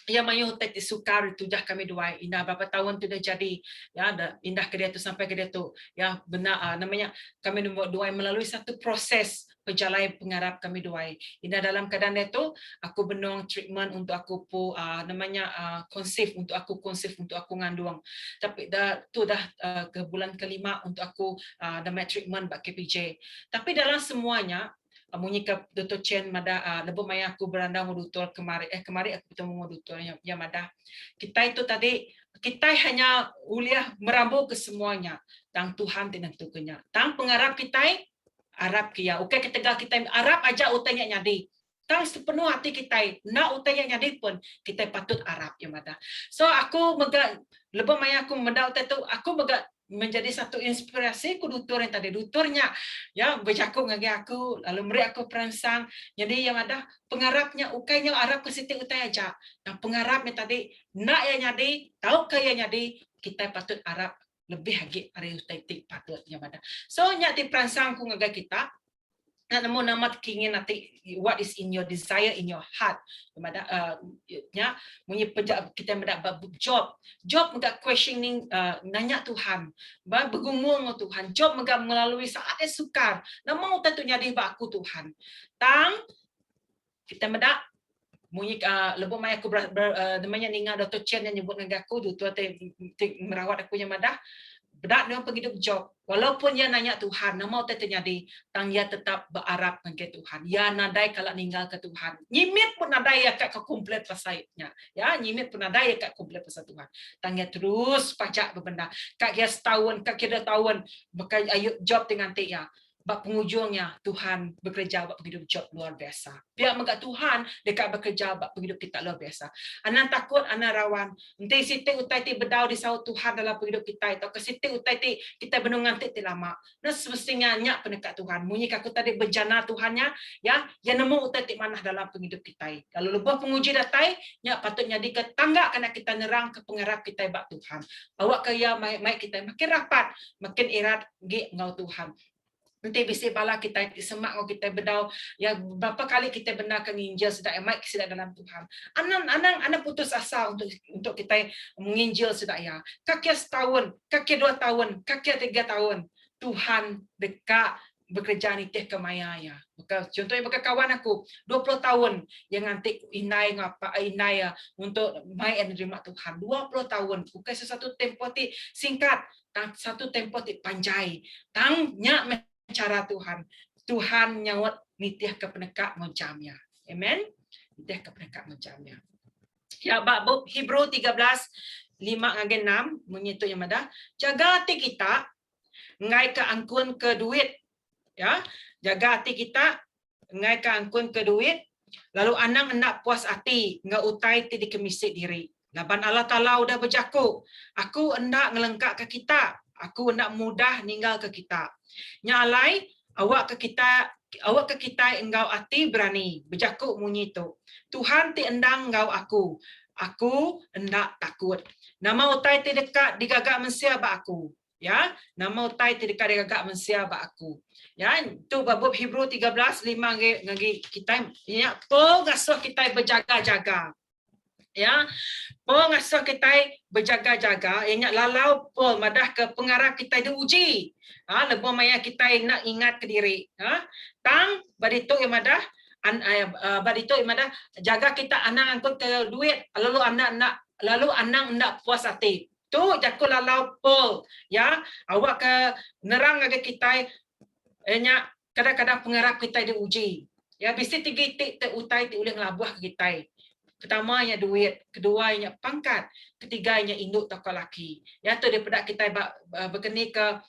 yang mayu tadi sukar itu dah kami dua indah berapa tahun tu dah jadi ya indah ke dia tu sampai ke dia tu ya benar namanya kami dua melalui satu proses perjalanan pengarap kami dua indah dalam keadaan itu aku benong treatment untuk aku namanya konsif untuk aku ngandung tapi dah ke bulan kelima untuk aku namanya treatment bak KPJ tapi dalam semuanya munyika Dr. Chen mada lebih maya aku beranda doktor kemarin aku bertemu doktor yang mada kita itu tadi kita hanya uliah merambu ke semuanya tang Tuhan tentunya tang pengarap kita Arab kia okey kita Arab aja utanya nyadi tang sepenuh hati kita nak utanya nyadi pun kita patut Arab ya mada so aku mega lebih maya aku meda itu aku mega menjadi satu inspirasi ku doktor yang tadi doktornya ya bercakap dengan aku lalu beri aku perangsang jadi yang ada pengarapnya ukainya Arab ke situ utai aja dan pengarapnya tadi nak yang nyadi tahu kaya nyadi kita patut Arab lebih lagi hari utai patut yang ada so nyati perangsang ku ngaga kita namo namat kingin nanti what is in your desire in your heart nya munyi kita mendapat job enggak questioning nanya Tuhan bergumung Tuhan job enggak melalui saat sukar namo tentunya di baku Tuhan tang kita mendak Munyi lebih mai aku namanya ninga Dr. Chen yang nyebut dengan aku tu merawat aku yang madah. Bedak dia pergi hidup job. Walaupun dia nanya Tuhan, nama terjadi, tang dia tetap berharap dengan Tuhan. Ya nadai kalau ninggal ke Tuhan. Nyimit pun nadai ya kat komplit pasainya. Ya, nyimit pun nadai ya kat komplit pasal Tuhan. Tang dia terus pajak berbenda. Kak dia setahun, kak dia 2 tahun bekerja ayuk job dengan dia. Bak penghujungnya Tuhan bekerja bak hidup job luar biasa. Biar megak Tuhan dekat bekerja bak hidup kita luar biasa. Anak takut, anak rawan. Nanti siti utai ti bedau di saut Tuhan dalam hidup kita atau ke siti utai ti kita benungan ti lama. Nah semestinya nyak penekat Tuhan. Munyi aku tadi bejana Tuhannya ya, yang nemu utai ti manah dalam hidup kita. Kalau lebih penguji datai, nyak patutnya di ketangga karena kita nerang ke pengarap kita bak Tuhan. Awak kaya mai kita makin rapat, makin erat gi ngau Tuhan. Nanti bisa bala kita semak kalau kita bedau ya berapa kali kita benarkan Injil sudah emak sudah dalam Tuhan. Anak putus asa untuk kita menginjil sudah ya. Kaki setahun, kaki 2 tahun, kaki 3 tahun Tuhan dekat bekerja nitih ke maya ya. Contohnya bagi kawan aku 20 tahun yang nanti inai untuk mai menerima Tuhan 20 tahun. Bukan sesuatu tempoh ti singkat, satu tempoh ti panjai. Tangnya cara Tuhan nyawat nitiah ke penekak macamnya. Amen. Nitiah ke penekak macamnya. Ya bab Hebrew 13:5-6 menyitu yang ada. Jaga hati kita ngai ke angkun ke duit. Ya, jaga hati kita ngai ke angkun ke duit. Lalu anang hendak puas hati ngai utai ti dikemisik diri. Laban Allah Taala udah berjaku. Aku hendak ngelengkak ke kita. Aku hendak mudah ninggal ke kita. Nyalai awak ke kita engkau hati berani berjakuk munyi tu. Tuhan ti endang engkau aku hendak takut. Nama utai ti dekat digagak mensia ba aku. Ya, nama utai ti dekat digagak mensia ba aku. Ya, tu bab Hebrew 13:5 ngagi kita ya po ngasuh kita berjaga-jaga. Ya, po ngasuh kita berjaga-jaga, ingat lalau po madah ke pengarah kita diuji. Lebih maya kita nak ingat ke diri. Tang badito yang madah jaga kita anak angkut ke duit lalu anak nak puas hati. Tu jaku lalau po ya, awak ke nerang agak kita kadang-kadang pengarah kita diuji. Ya, bisi tiga utai ti ulih ngelabuh kita. Pertamanya duit, keduanya pangkat, ketiganya induk toko laki. Ya tu daripada kita berkeni ke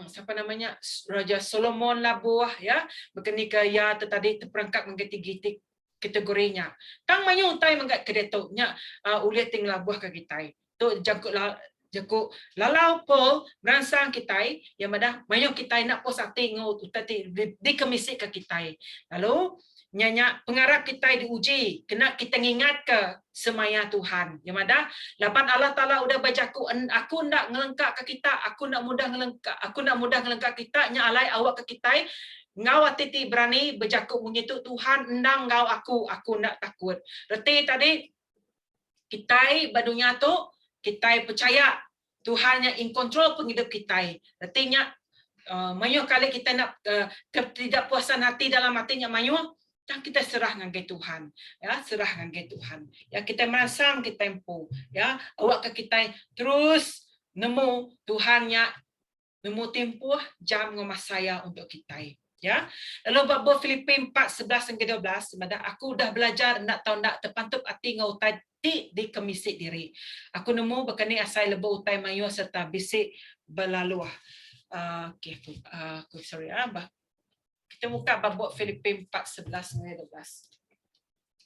siapa namanya Raja Solomon labuah ya, berkeni ke ya tadi terperangkap menggiti-giti kategorinya. Tang mayu utai menggat kedetuknya ulit ting labuah ke kita. Tu jakuk lalau pol merangsang kita yang madah mayu kita nak pos hati ngau tadi dikemisik ke kita. Lalu nyanyi pengarap kita diuji, kena kita ingat ke semaya Tuhan. Yang mana lapan Allah Taala udah bacaku, aku nak ngelengkak ke kita, aku nak mudah ngelengkak kita, nyalai awak ke kita, ngau titi berani berjaku mengitu Tuhan endang ngau aku nak takut. Berarti tadi kita badunya tu kita percaya Tuhan yang in control penghidup kita. Artinya mayu kali kita nak ketidakpuasan hati dalam hatinya mayu, dan kita serah dengan Tuhan, ya serah dengan Tuhan. Ya kita merangsang kita tempo, ya awak ke kita terus nemu Tuhannya nemu tempoh jam ngemas saya untuk kita. Ya, lalu bab Filipi 4:11-12, sebenarnya aku dah belajar nak tahu nak terpantup hati ngau tadi di kemisik diri. Aku nemu berkini asai lebih utai mayu serta bisik berlaluah. Aku sorry kita buka bab Filipi 4:11-12.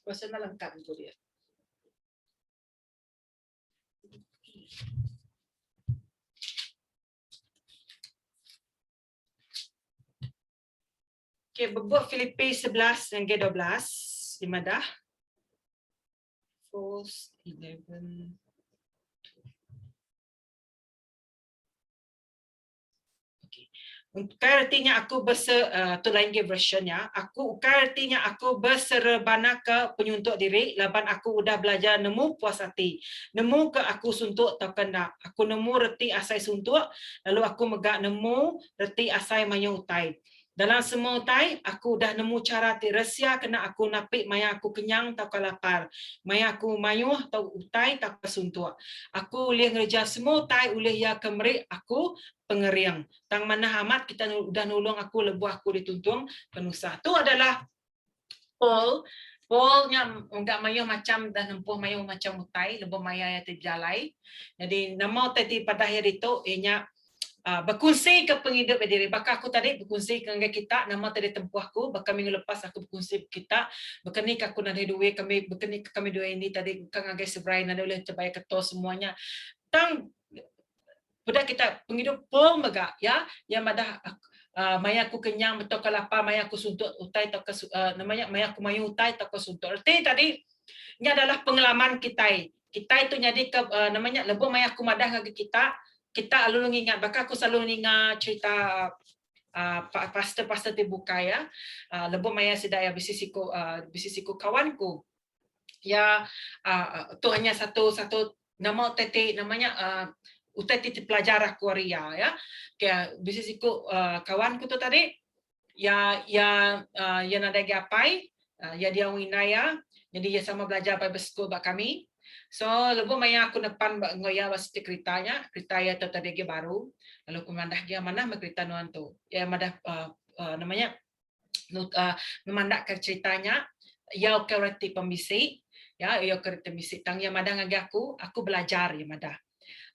Kuasa lengkap itu dia. Okey, bab Filipi 11-12 di madah. 4:11. Artinya aku tu lain versionnya. Artinya aku berserebana ke penyuntuk diri. Laban aku udah belajar nemu puas hati. Nemu ke aku suntuk atau kena. Aku nemu reti asai suntuk. Lalu aku megak nemu reti asai mayu utai. Dalam semua utai, aku dah nemu cara ti rahsia kena aku napik maya aku kenyang tau kalapar. Maya aku mayuh tau utai tau kasuntua. Aku ulih ngerja semua utai ulih ya kemerik aku pengeriang. Tang mana amat kita udah nulung aku lebuh aku dituntung penusah. Tu adalah Paul. Paulnya enggak mayuh macam dah nempuh mayuh macam utai, lebuh maya ya terjalai. Jadi nama tadi pada hari itu ianya berkongsi ke penghidup diri. Bakal aku tadi berkongsi dengan kita, nama tadi tempuh aku, bakal minggu lepas aku berkongsi kita, berkenik aku nak duit kami, berkenik kami dua ini tadi, kan agak seberai, nak boleh coba ketua semuanya. Tang, pada kita penghidup pun megak, ya, yang ada maya aku kenyang, betul kelapa, maya aku suntuk utai, namanya maya aku mayu utai, tak suntuk. Arti tadi, ini adalah pengalaman kita. Kita itu jadi namanya lebih maya aku madah lagi kita selalu ingat, bahkan aku selalu ingat cerita pastor dibuka ya, lebih maya sedaya bisisiku kawanku, ya tu hanya satu nama tete namanya utai titi pelajar aku Ria ya, kayak bisisiku kawanku tu tadi, ya nada gapai, ya dia winaya, jadi ya sama belajar pada sekolah bak kami. So lebih maya aku depan ngoya was ceritanya ya tadi baru lalu aku mandah dia mana cerita nuan tu ya madah namanya memandak ke ceritanya ya kereti pembisik ya kereti pembisik tang ya madah ngagi aku belajar ya madah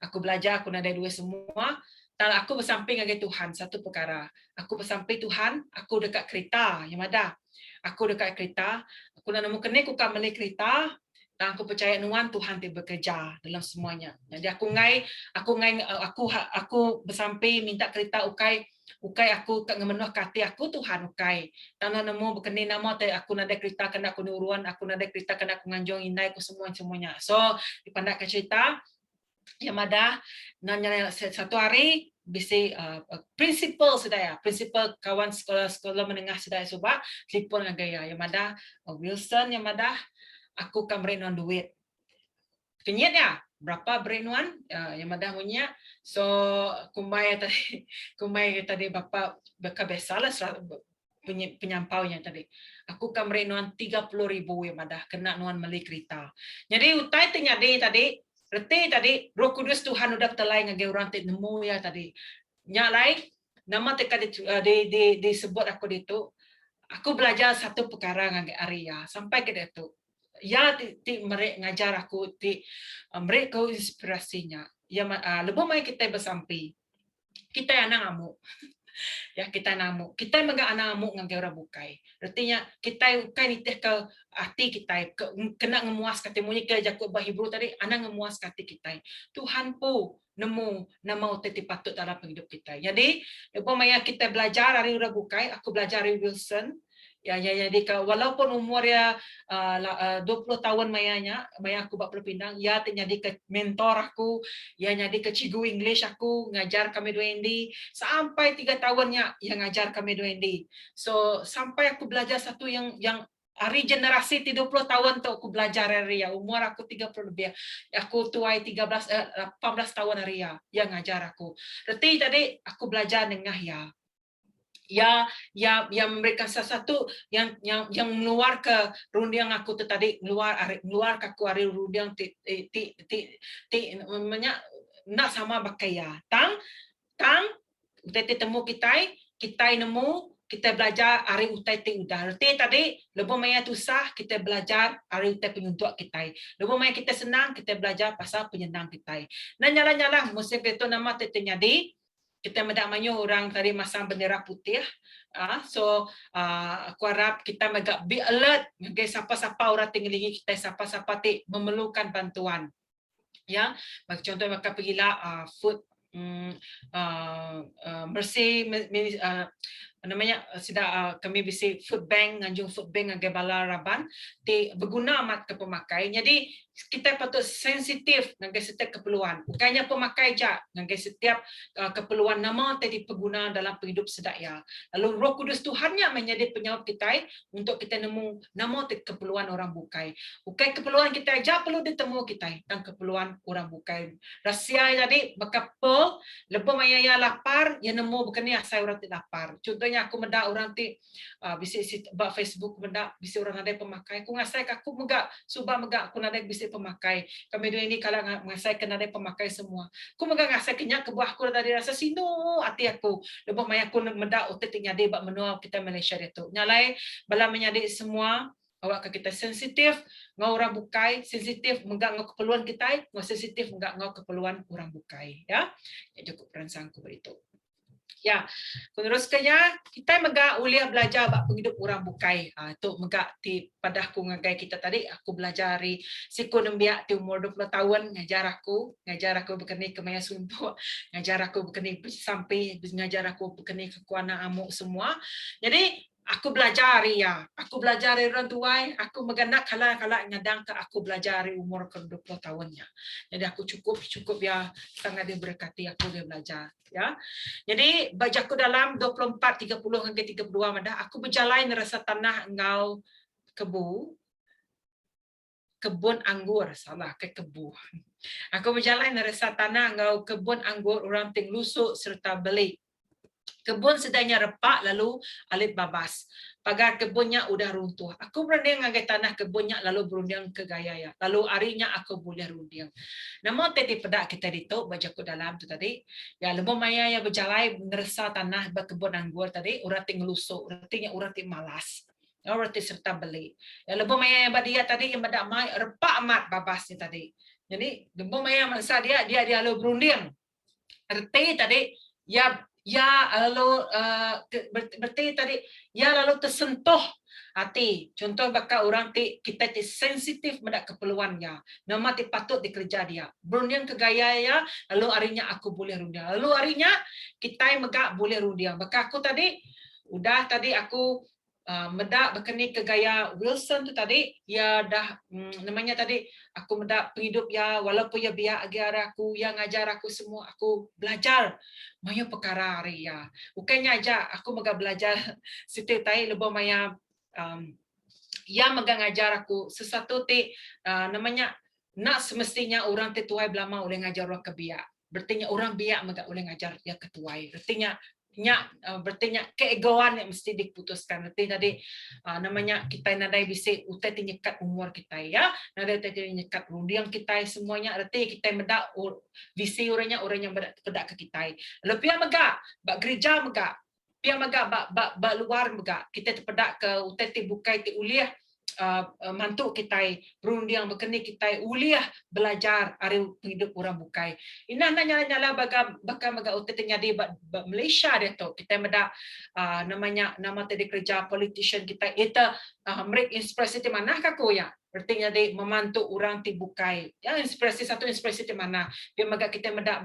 aku belajar aku nada dua semua dan aku bersamping dengan Tuhan satu perkara aku bersamping Tuhan aku dekat kereta ya madah aku dekat kereta aku nak nemu kene aku kan beli kereta dan aku percaya nuan Tuhan dia bekerja dalam semuanya. Jadi aku bersampai minta kereta ukai aku kat memenuh kati aku Tuhan ukai. Dan nemu berkeni nama aku nak ada kereta kena aku nuruan, aku nak ada kereta kena aku nganjong indai aku semuanya. So dipandak ke cerita yang ada nanya satu hari bisi prinsipal sedaya, prinsipal kawan sekolah menengah sedaya subak telefon dengan gaya yang ada Wilson yang ada aku kan berinuan duit. Kenyat ya, berapa berinuan? Yang madah punya. So, kumbai tadi bapa biasalah penyampaunya tadi. Aku kan berinuan 30,000 yang madah kena nuan beli kereta. Jadi utai ternyadi tadi, reti tadi Roh Kudus Tuhan udah telai ngage orang nemu ya tadi. Nya lain nama teka disebut aku itu. Aku belajar satu perkara ngage Arya sampai ke itu. Ya mereka ngajar aku mereka inspirasinya ya lebih baik kita bersampai kita anak ngamuk ya kita ngamuk kita menga anak ngamuk dengan orang bukai artinya kita ukai nitih ke hati kita kena ngemuas kata munyi ke Yakub Hebrew tadi anak ngemuas kata kita Tuhan pun nemu nama utai patut dalam hidup kita jadi lebih baik kita belajar dari orang bukai aku belajar dari Wilson. Ya, jadi walaupun umurnya 20 tahun maya aku bak berpindah, ya terjadi ke mentor aku, ya jadi ke cikgu English aku ngajar kami dua ini sampai 3 tahunnya yang ngajar kami dua ini. So sampai aku belajar satu yang hari generasi 30 tahun tu aku belajar hari ya umur aku 30 lebih aku tuai 18 tahun hari ya yang ngajar aku. Berarti tadi aku belajar dengan ya memberikan sesuatu yang meluar ke rundiang aku tu tadi meluar ke aku hari rundiang nak sama bakaya tang temu kita nemu kita belajar hari utai udah arti tadi lebih banyak susah kita belajar hari utai penyuntuk kita lebih banyak kita senang kita belajar pasal penyenang kita dan nyala musim itu nama terjadi kita mendamanyo orang tadi masang bendera putih. So aku harap kita megak be alert ngagai siapa-siapa orang tinggi kita siapa-siapa memerlukan bantuan. Ya, contoh maka pergilah food Mercy namanya sudah kami bisi food bank nganjung food bank ngagai bala raban berguna amat ke pemakai. Jadi kita patut sensitif ngagai setiap keperluan. Bukannya pemakai je ngagai setiap keperluan nama tadi pengguna dalam hidup sedaya. Lalu Roh Kudus Tuhannya menjadi penyawab kita untuk kita nemu nama tadi keperluan orang bukai. Bukan keperluan kita aja perlu ditemu kita dan keperluan orang bukai. Rahsia jadi bakapel lebih maya lapar ya nemu bukan ni asal orang tidak lapar. Contoh sebagainya aku mendak orang ti bisik ba Facebook mendak bisik orang ada pemakai aku ngasai aku megak subah megak aku ada bisik pemakai kami dua ini kalau ngasai kena ada pemakai semua aku megak ngasai kenyak ke buah aku dari rasa sino hati aku lebih maya aku mendak utet nyade bak menua kita Malaysia itu nyalai bala menyade semua awak ke kita sensitif ngau orang bukai sensitif megak ngau keperluan kita ngau sensitif megak ngau keperluan orang bukai ya cukup peransangku begitu. Ya, meneruskannya kita megak uliah belajar bab penghidup orang bukai. Tu megak ti padahku ngagai kita tadi aku belajari siku nembiak ti umur 20 tahun ngajar aku berkeni ke maya suntuk, ngajar aku berkeni sampai ngajar aku berkeni ke kuana amuk semua. Jadi aku belajari ya, aku belajari orang tuai, aku meganak kala-kala ngadang ke aku belajari umur ke 20 tahunnya. Jadi aku cukup ya sangat diberkati aku dia belajar ya. Jadi bajaku dalam 24 30 hingga 32 madah aku berjalan rasa tanah engau kebun anggur salah ke kebu. Aku berjalan rasa tanah engau kebun anggur orang ting lusuk serta belik. Kebun sedangnya repak lalu alit babas. Pagar kebunnya udah runtuh. Aku berunding ngagai tanah kebunnya lalu berunding ke gaya ya. Lalu arinya aku boleh runding. Namun tadi pedak kita dituk bajaku dalam tu tadi. Ya lemo maya ya berjalai ngerasa tanah berkebun anggur tadi urat ting lusuk, artinya urat ting malas. Urat ting serta beli. Ya lemo maya yang badia tadi yang badak mai repak amat babasnya tadi. Jadi lemo maya masa dia lalu berunding. Arti tadi ya lalu berarti tadi ya lalu tersentuh hati. Contoh bakal orang kita sensitif mendak keperluannya. Nama patut dikerja dia. Berunding ke gaya ya, lalu harinya aku boleh runding. Lalu harinya kita megak boleh runding. Maka aku tadi aku medak berkeni ke gaya Wilson tu tadi ya dah namanya tadi aku medak penghidup ya walaupun ya biar agar aku yang ngajar aku semua aku belajar maya perkara hari ya bukannya aja aku megak belajar situ tai lebih maya yang megak ngajar aku sesuatu ti namanya nak semestinya orang ti tuai belama oleh ngajar orang kebiak berarti orang biak megak oleh ngajar dia ketuai artinya berarti keegoan yang mesti diputuskan. Berarti tadi namanya kita nadai bisik utai tinyekat umur kita ya, nadai tinyekat rundiang kita semuanya. Berarti kita medak visi orangnya orang yang bedak ke kita. Lalu pihak megak, bak gereja megak, pihak megak bak luar megak. Kita terpedak ke utai ti bukai ti uliah. Mantuk kita berundiang berkeni kita uliah belajar hari hidup orang bukai. Ina nyala bakal maga utetnya di Malaysia dia tu kita meda namanya nama tadi kerja politician kita itu mereka inspirasi di mana kako ya artinya di memantu orang ti bukai ya inspirasi di mana dia maga kita meda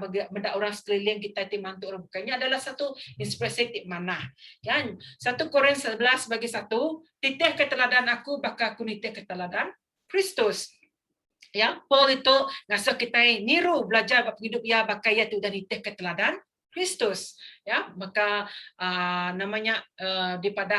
orang sekeliling kita ti mantu orang bukainya adalah satu inspirasi di mana ya 1 Korintus 11 bagi 1 titih keteladan aku bakal aku nitih keteladan Kristus. Ya, Paul itu ngasa kita niru belajar bab hidup ya bakai ya tu dan nitih keteladan Kristus. Ya, maka namanya daripada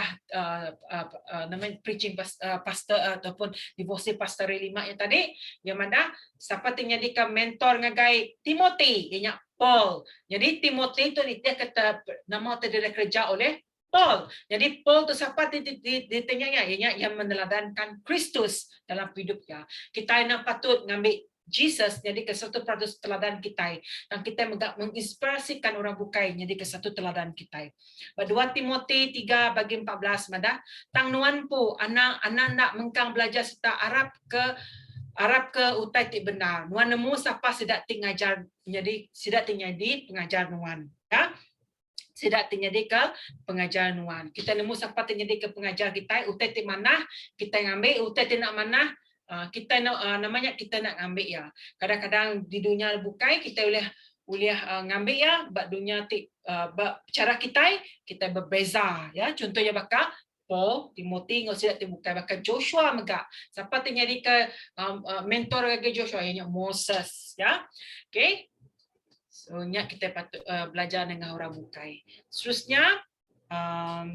namanya preaching pastor ataupun devosi pastor 5 yang tadi yang mana siapa tinggal mentor ngagai Timothy, ianya Paul. Jadi Timothy itu nitih kata nama terdiri kerja oleh Paul. Jadi Paul tu siapa ditanyanya yang meneladankan Kristus dalam hidupnya. Kita nak patut ngambil Jesus jadi ke satu peratus teladan kita dan kita menginspirasikan orang bukai jadi ke satu teladan kita. 2 Timothy 3 bagi 14 madah tang nuan pu anak nak mengkang belajar serta Arab ke utai ti benar. Nuan nemu siapa sidak tingajar jadi sidak tingadi pengajar nuan ya. Sidak terjadi ke pengajar nuan. Kita nemu siapa terjadi ke pengajar kita, utai ti mana kita ngambil, utai ti nak mana kita namanya kita nak ngambil ya. Kadang-kadang di dunia bukai kita boleh ngambil ya, bab dunia ti cara kita berbeza ya. Contohnya bakal Paul, Timothy, ngau sidak ti bukai bakal Joshua megak. Siapa terjadi ke mentor bagi Joshua ianya Moses ya. Okey. So, kita patut belajar dengan orang bukai. Seterusnya,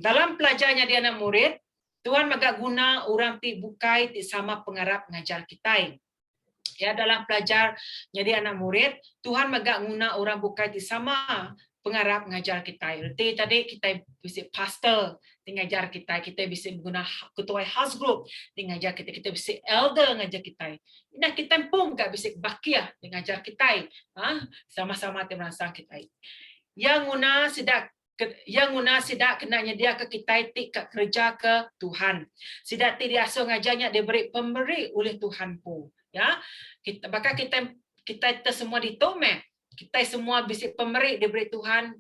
dalam pelajarnya dia anak murid, Tuhan magak guna orang ti bukai ti sama pengarap ngajar kita. Ya, dalam pelajar jadi anak murid, Tuhan magak guna orang bukai ti sama pengarap ngajar kita. Reti tadi kita bisa pastor ngajar kita bisa guna ketua house group ngajar kita bisa elder ngajar kita. Nah kita pun enggak bisa bakia ngajar kita. Sama-sama terangsang kita. Yang guna sidak kena nyedia ke kita kerja ke Tuhan. Sidak tidak so ngajarnya diberi pemberi oleh Tuhan pun. Ya, bakal kita semua ditome. Kita semua bisa pemberi diberi Tuhan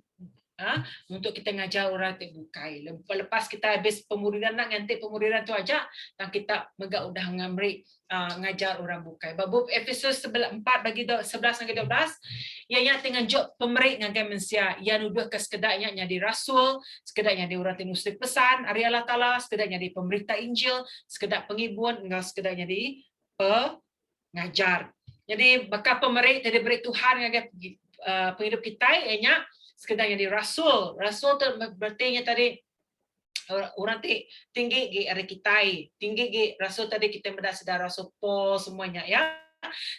untuk kita ngajar orang terbukai. Lepas kita habis pemuridan nanti pemuridan tu aja dan kita megak udah ngamri ngajar orang bukai. Bab Efesus 4 bagi 11 sampai 12 ianya dengan job pemberi ngagai manusia ia nuduh ke sekedarnya jadi rasul, sekedarnya di orang tinuslik pesan ari Allah Taala, sekedarnya di pemberita Injil, sekedar pengibuan enggak sekedarnya di pengajar. Jadi bakal pemberi dari beri Tuhan ngagai penghidup kita ianya sekedar jadi rasul. Rasul tu berarti tadi orang tinggi di hari kita, tinggi di rasul tadi kita mendapat rasul Paul semuanya ya.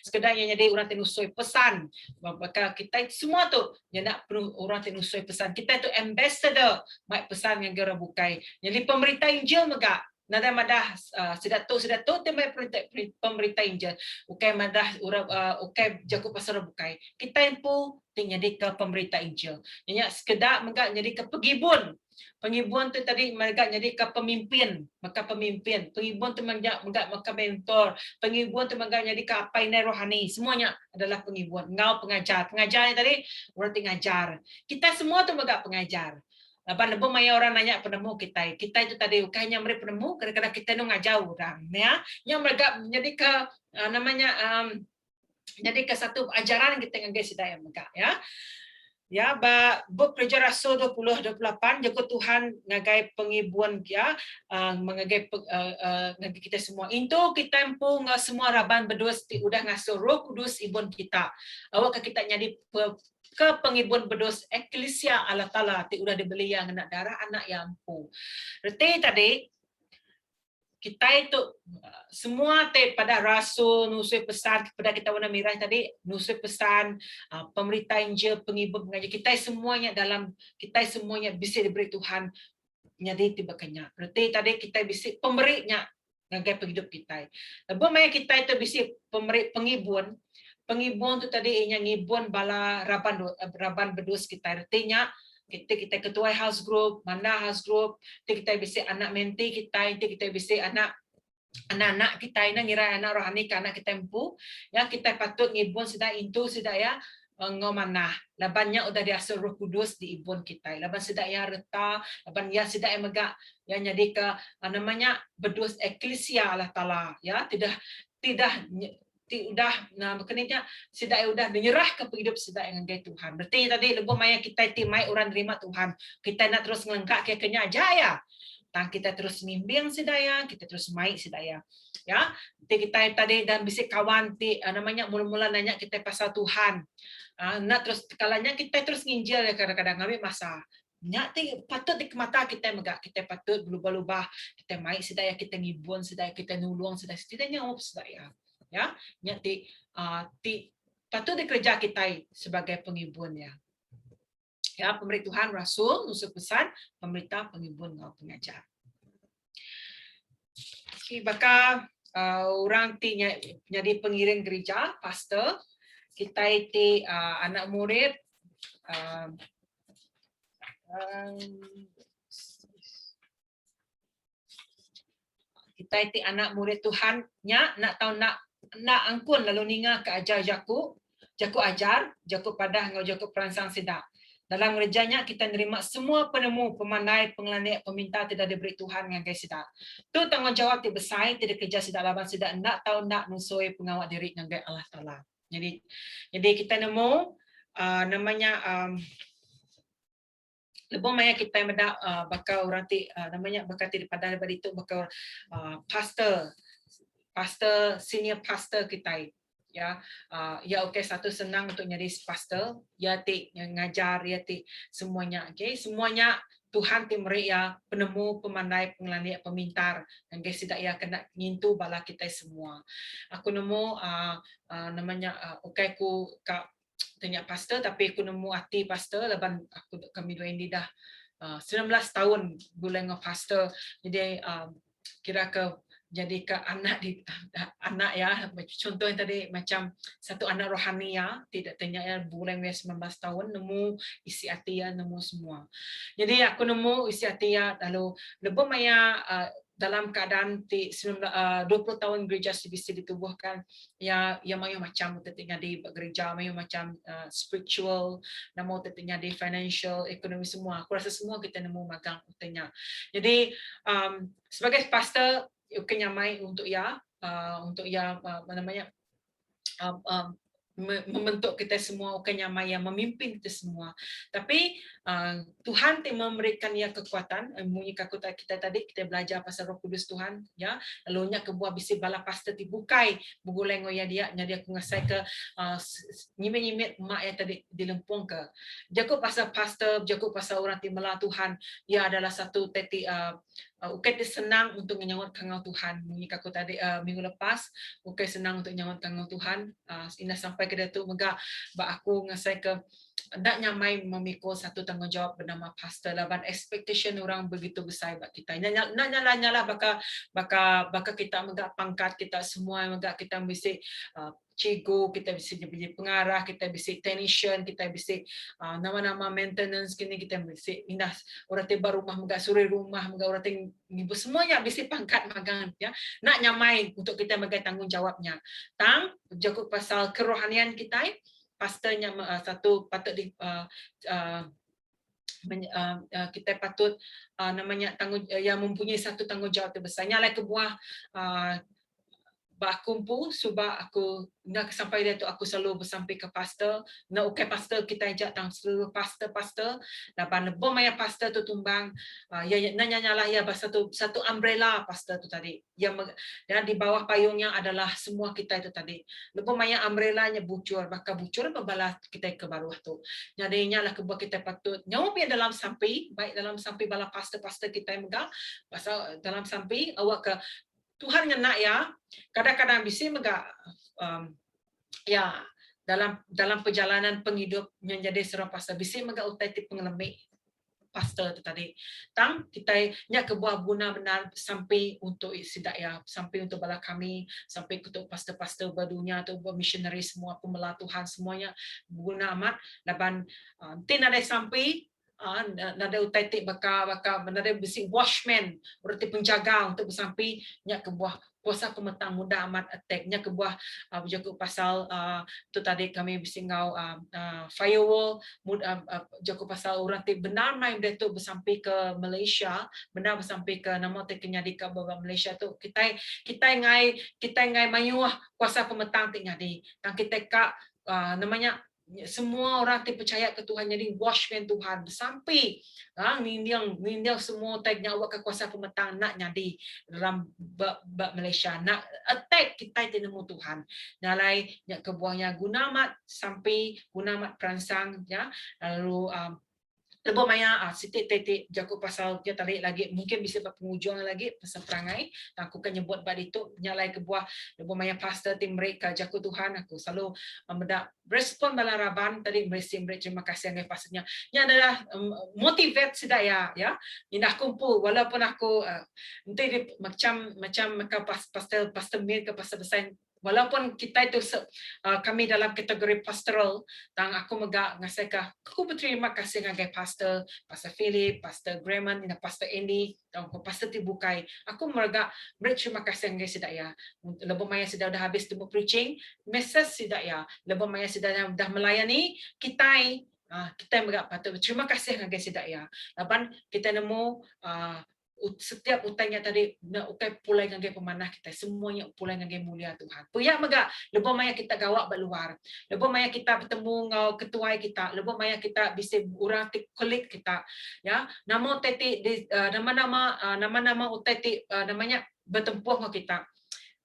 Sekedarnya jadi orang tenusui pesan. Maka kita semua tu nak perlu orang tenusui pesan. Kita tu ambassador, mai pesan yang gara bukai. Jadi pemberita Injil megak. Nada madah sedato temai pemberita Injil. Ukai madah ukai jago pasar bukai. Kita empu jadi ke pemberita Injil. Nyak sekedar megak jadi ke pengibun. Pengibun tu tadi megak jadi ke pemimpin, maka pemimpin. Pengibun tu megak maka mentor. Pengibun tu megak jadi ke apainai rohani. Semuanya adalah pengibun. Ngau pengajar. Pengajar tadi orang ngajar. Kita semua tu megak pengajar. Lepas maya orang nanya penemu kita itu tadi ukainya mereka penemu kadang-kadang kita nu ngajar orang ya yang mereka jadi ke namanya jadi ke satu ajaran kita ngagai sidaya mereka ya bab kerja rasul 20:28 jago Tuhan ngagai pengibuan ya mengagai ngagai kita semua itu kita empu semua raban berdus udah ngasuh Roh Kudus ibun kita awak kita jadi ke pengibuan berdus eklesia Allah Taala udah dibeli yang nak darah anak yang empu. Berarti tadi kita itu semua pada rasul nusui pesan kepada kita warna merah tadi nusui pesan pemerintah Injil pengibun pengajar kita semuanya bisa diberi Tuhan jadi tiba-tiba. Berarti tadi kita bisa pemberinya ngagai penghidup kita. Lepas kita itu bisa pemberi pengibun tu tadi ianya ngibun bala raban bedus kita. Artinya kita ketua house group, mana house group, kita bisa anak menti kita bisa anak-anak kita ini ngira anak rohani anak kita empu ya kita patut ngibun sudah ya ngomana labannya udah diasuh Roh Kudus di ibun kita laban sudah ya reta laban ya sudah megak yang jadi ke namanya bedus eklesia Allah Taala ya tidak udah maknanya sudah menyerah ke hidup sudah dengan Tuhan. Berarti tadi lebih maya kita timai orang terima Tuhan. Kita nak terus ngelengkak ke kenya jaya. Dan kita terus mimbing sedaya, kita terus mai sedaya. Ya, kita tadi dan bisa kawan namanya mula-mula nanya kita pasal Tuhan. Nak terus kalanya kita terus nginjil ya kadang-kadang ngambil masa. Nyati patut di mata kita megak kita patut berubah-ubah kita mai sedaya kita ngibun sedaya kita nulung sedaya setidaknya sedaya. Ya, nyati patut dikerja kita sebagai pengibun ya. Ya, pemberi Tuhan rasul nusuk pesan pemerintah pengibun atau pengajar. Bakal orang jadi pengiring gereja pastor kita itu anak murid kita itu anak murid Tuhannya nak tahu nak angkun lalu ninga ke ajar jaku ajar jaku padah ngau jaku perangsang sidak dalam gerejanya kita nerima semua penemu pemandai pengelaniak peminta tidak diberi Tuhan dengan guys sidak tu tanggungjawab ti besar tidak kerja sidak laban sidak nak tahu nak nusoi pengawal diri dengan Allah Taala jadi kita nemu namanya lebih maya kita mendak bakal orang namanya bakal daripada itu bakal pastor senior pastor kita ya okey satu senang untuk jadi pastor ya ngajar ya semuanya okey semuanya Tuhan timri ya penemu pemandai pengelaniak pemintar dan guys tidak ya kena ngintu bala kita semua aku nemu namanya okey ku tanya pastor tapi aku nemu hati pastor leban aku kami dua ini dah 19 tahun bulan dengan pastor. Jadi kira ke jadi ke anak ya, contoh yang tadi macam satu anak rohani ya, tidak tanya ya bulan 19 tahun nemu isi hati ya, nemu semua. Jadi aku nemu isi hati ya, lalu lebih maya dalam keadaan 20 tahun gereja CBC ditubuhkan ya mayu macam tetenya di gereja mayu macam spiritual, namo tetenya di financial, ekonomi semua. Aku rasa semua kita nemu magang tetenya. Jadi sebagai pastor kenyamai untuk apa namanya membentuk kita semua, kenyamai yang memimpin kita semua. Tapi Tuhan memberikan dia kekuatan. Bunyi kita tadi kita belajar pasal Roh Kudus Tuhan ya. Lalu nya kebuah bisi bala pastor dibukai buguleng ya dia aku ngasai ke nyimit mak yang tadi dilempung ke. Jago pasal pastor, jago pasal orang timela Tuhan, ia adalah satu teti Ukai senang untuk menyambut kangau Tuhan. Bunyi aku tadi minggu lepas, Ukai senang untuk menyambut kangau Tuhan. Ina sampai ke Datuk Megak, aku ngasai ke tak nyamai memikul satu tanggungjawab bernama pastor. Laban expectation orang begitu besar buat kita. Nyala baka kita megak pangkat kita semua, megak kita mesti cikgu, kita bisa jadi pengarah, kita bisa technician, kita bisa nama-nama maintenance kini kita bisa indah orang tiba rumah megak suri rumah megak orang ibu semuanya bisa pangkat magang ya. Nak nyamai untuk kita megak tanggungjawabnya. Tang jago pasal kerohanian kita pastornya satu patut di kita patut namanya yang mempunyai satu tanggungjawab terbesar. Nyalai kebuah berkumpul sebab aku nak sampai dia tu aku selalu bersampai ke pastor nak ukai pastor kita ajak tang seluruh pastor lapan lebih maya pastor tu tumbang ya nanya lah ya satu umbrella pastor tu tadi yang dan di bawah payungnya adalah semua kita itu tadi lebih maya umbrellanya bucur bakal bucur pembala kita ke bawah tu jadinya lah kebuah kita patut nyawa pi dalam sampai baik dalam sampai bala pastor kita yang megang pasal dalam sampai awak ke Tuhan ngena ya kadang-kadang bisa megak ya dalam perjalanan penghidup menjadi seorang pastor bisa megak utai ti pengelemik pastor tu tadi tang kita nya kebuah guna benar sampai untuk sidak ya sampai untuk bala kami sampai untuk pastor-pastor berdunia atau missionary semua pembela Tuhan semuanya guna amat laban tin ada sampai nada utai tik baka nada besi washman berarti penjaga untuk bersampai nya kebuah kuasa pemetang muda amat attack-nya kebuah berjaga pasal tu tadi kami besi ngau firewall jaga pasal orang tik benar mai dia tu bersampai ke Malaysia benar bersampai ke nama teknya di Kabupaten Malaysia tu kita ngai mayuah kuasa pemetang tik ngadi tang kita kak namanya semua orang percaya ke Tuhan jadi washman Tuhan sampai nindiang semua tagnya awak kekuasa pemetang nak nyadi dalam Malaysia nak attack kita tinemu Tuhan nalai nya kebuahnya gunamat sampai gunamat perangsang ya lalu lebih maya sitik-titik jago pasal dia tarik lagi mungkin bisa berpenghujung lagi pasal perangai aku kan nyebut bad itu nyalai kebuah lebih maya pastor tim mereka jago Tuhan aku selalu mendak respon balaraban tadi mereka terima kasih dengan pastornya nya adalah motivate sedaya ya indah kumpul walaupun aku nanti macam pastor mir ke pastor besar walaupun kita itu kami dalam kategori pastoral tang aku megak ngasih aku berterima kasih dengan pastor Philip, pastor Grayman, pastor Andy, tang pastor Tibukai. Aku megak berterima kasih dengan sedaya. Lebih maya sudah dah habis tu preaching, message sedaya. Lebih maya sudah dah melayani kita megak patut berterima kasih dengan sedaya. Laban kita nemu setiap utangnya tadi nak utai pulai dengan pemanah kita semuanya pulai dengan mulia Tuhan. Puyak megak lebih maya kita gawak berluar. Lebih maya kita bertemu ngau ketua kita, lebih maya kita bisa orang kolik kita ya. Nama teti nama utai namanya bertempuh dengan kita.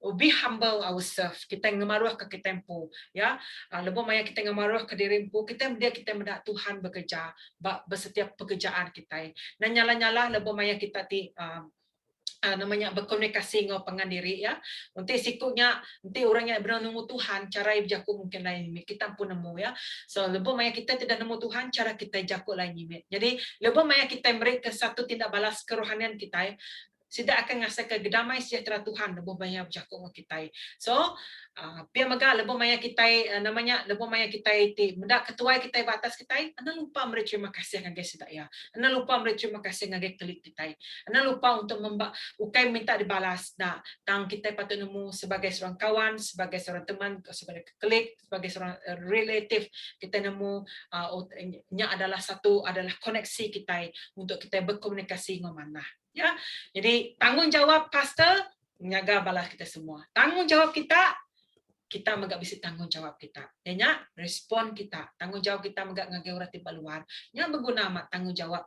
Be humble ourselves. Kita ngemaruh ke kita tempo ya. Lebih maya kita ngemaruh ke diri empu kita mendak Tuhan bekerja bersetiap pekerjaan kita. Dan nyala-nyala lebih maya kita namanya berkomunikasi dengan pengandiri ya. Nanti sikutnya nanti orang yang benar nemu Tuhan cara berjaku mungkin lain kita pun nemu ya. So lebih maya kita tidak nemu Tuhan cara kita jaku lain ini. Jadi lebih maya kita beri ke satu tindak balas kerohanian kita tidak akan ngasih ke damai sejahtera Tuhan lebih banyak berjaku dengan kita. So pia maga lebih maya kita namanya lebih maya kita itu mendak ketua kita batas kita anda lupa beri terima kasih dengan kita ya. Anda lupa beri terima kasih dengan klik kita. Anda lupa untuk ukai minta dibalas. Nah, tang kita patut nemu sebagai seorang kawan, sebagai seorang teman, sebagai klik, sebagai seorang relatif kita nemu nya adalah koneksi kita untuk kita berkomunikasi dengan mana. Ya, jadi tanggung jawab pastor menjaga balas kita semua. Tanggung jawab kita megak bisa tanggung jawab kita. Ya, respon kita. Tanggung jawab kita megak ngagai orang tiba luar. Nya berguna mak tanggung jawab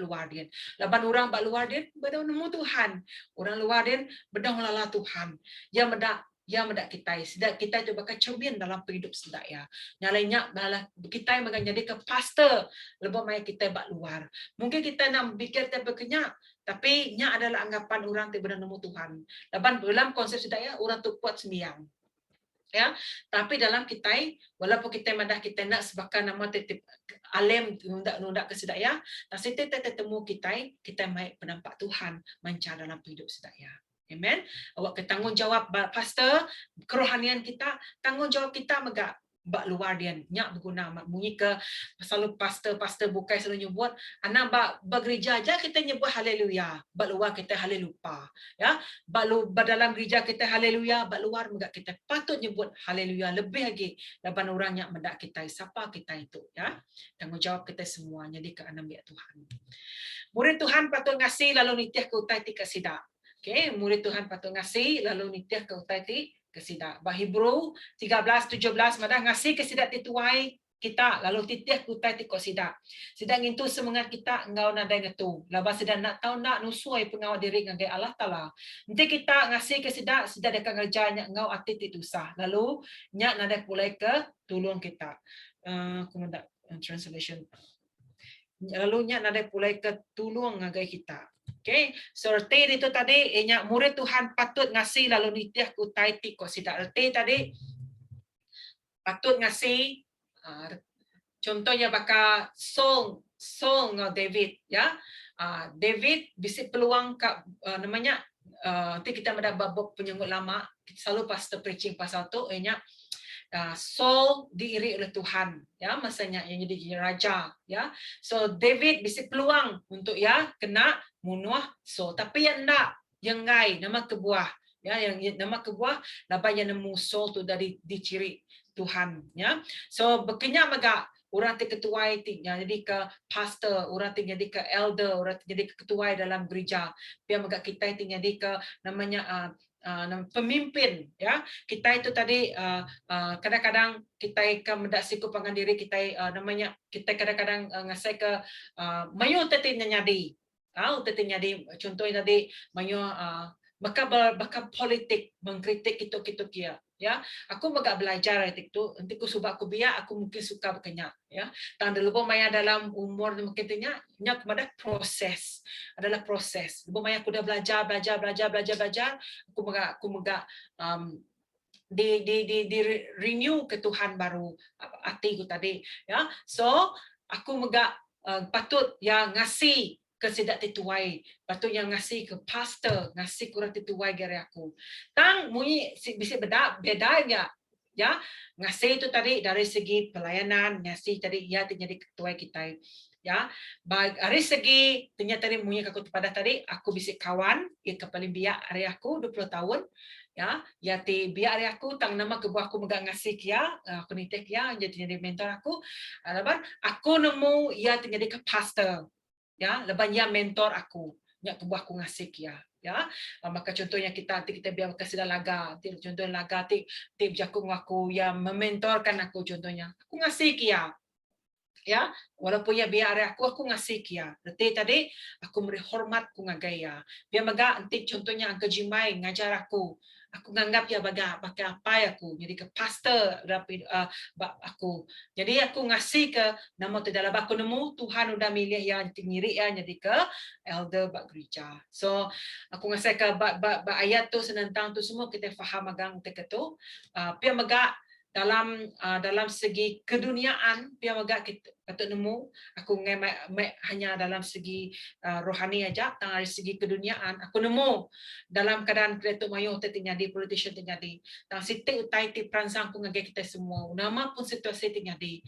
luar dia. Laban orang luar dia bedang nemu Tuhan. Orang luar dia bedang lala Tuhan. Ya medak kita. Sedak kita itu bakal cermin dalam hidup sedak ya. Nyalainya balah kita yang megak jadi ke pastor. Lebih mai kita bak luar. Mungkin kita nak pikir kita berkenyak. Tapi nya adalah anggapan orang tiba nemu Tuhan. Dalam konsep sedak ya orang tu kuat sembiang. Ya, tapi dalam kita walaupun kita madah kita nak sebakan nama tetap alim nundak ke sedaya, tapi kita ketemu kita mai penampak Tuhan mancar dalam hidup sedaya. Amen. Awak ketanggungjawab pastor kerohanian kita, tanggungjawab kita megak bak luar dia nyak berguna bunyi ke selalu pastor bukai selalu nyebut anak bak bergereja aja kita nyebut haleluya, bak luar kita haleluya ya, bak dalam gereja kita haleluya, bak luar megak kita patut nyebut haleluya lebih lagi laban orang yang mendak kita siapa kita itu ya. Tanggungjawab kita semuanya di ke anak Tuhan. Murid Tuhan patut ngasih lalu nitiah ke utai ti kesida. Okey, murid Tuhan patut ngasih lalu nitiah ke utai ti kesida. Bahibru 13:17 madah ngasih kesida tituai kita lalu titiah kutai ti kesida. Sedang itu semangat kita engau nadai ngetu. Laba sedang nak tahu nak nusuai pengawal diri ngagai Allah Taala. Nanti kita ngasih kesida sida dekat ngerjanya engau ati ti tusah. Lalu nya nadai pulai ke tulung kita. Kemudian translation. Lalu nya nadai pulai ke tulung ngagai kita. Okay, so erti itu tadi nya murid Tuhan patut ngasih lalu nitiah kutai ti ko sida. Erti tadi patut ngasih contohnya bakal song David ya. David bisa peluang namanya nanti kita mendapat bab penyebut lama selalu pastor preaching pasal tu nya Saul diiri oleh Tuhan ya masanya yang jadi raja ya. So David bisa peluang untuk ya kena munuh Saul tapi yang enggak yang ngai nama kebuah ya yang nama kebuah dapat yang nemu Saul tu dari diciri Tuhan ya. So berkenyak megak orang ti ketua ya jadi ke pastor, orang ti jadi ke elder, orang ti jadi ke ketua dalam gereja. Biar megak kita ti jadi ke namanya pemimpin ya. Kita itu tadi kadang-kadang kita ke mendak siku pengandiri kita namanya kita kadang-kadang ngasai ke mayu teti nyadi. Teti nyadi contohnya tadi mayu bakal politik mengkritik itu kia ya. Aku megak belajar itu nanti aku subak aku biar aku mungkin suka berkenyak ya. Tanda lupa maya dalam umur mungkin nya kepada proses adalah proses. Lupa maya aku dah belajar aku megak di renew ke Tuhan baru hatiku tadi ya. So aku megak patut yang ngasih ke sidak tituai, patut yang ngasih ke pastor, ngasih kurang tituai gari aku. Tang mui bisa beda ya. Ngasih itu tadi dari segi pelayanan, ngasih tadi ya jadi ketua kita ya. Dari segi ternyata tadi mui aku pada tadi aku bisa kawan ya paling biak hari aku 20 tahun ya ti biar aku tang nama kebuah aku megak ngasih kia aku nitek ya jadi mentor aku leban aku nemu ya jadi ke pastor ya leban ya mentor aku nya kebuah aku ngasih kia ya. Maka contohnya kita biar kasih laga contohnya laga ti jakung aku yang mementorkan aku contohnya aku ngasih kia ya walaupun ya biar aku ngasih kia berarti tadi aku beri hormat ku ngagaya biar mega nanti contohnya angka jimai ngajar aku Aku nganggap ya pakai apa ya aku jadi ke pastor aku. Jadi aku ngasih ke nama tu dalam aku nemu Tuhan udah milih yang tinggi ya jadi ke elder bak gereja. So aku ngasih ke bak ayat tu senentang tu semua kita faham agang kita tu. Pia megak dalam segi keduniaan pia megak kita patut nemu aku hanya dalam segi rohani aja dari segi keduniaan aku nemu dalam keadaan kreatif mayo terjadi politician terjadi tang sitik utai ti peransang ku ngage kita semua nama pun situasi terjadi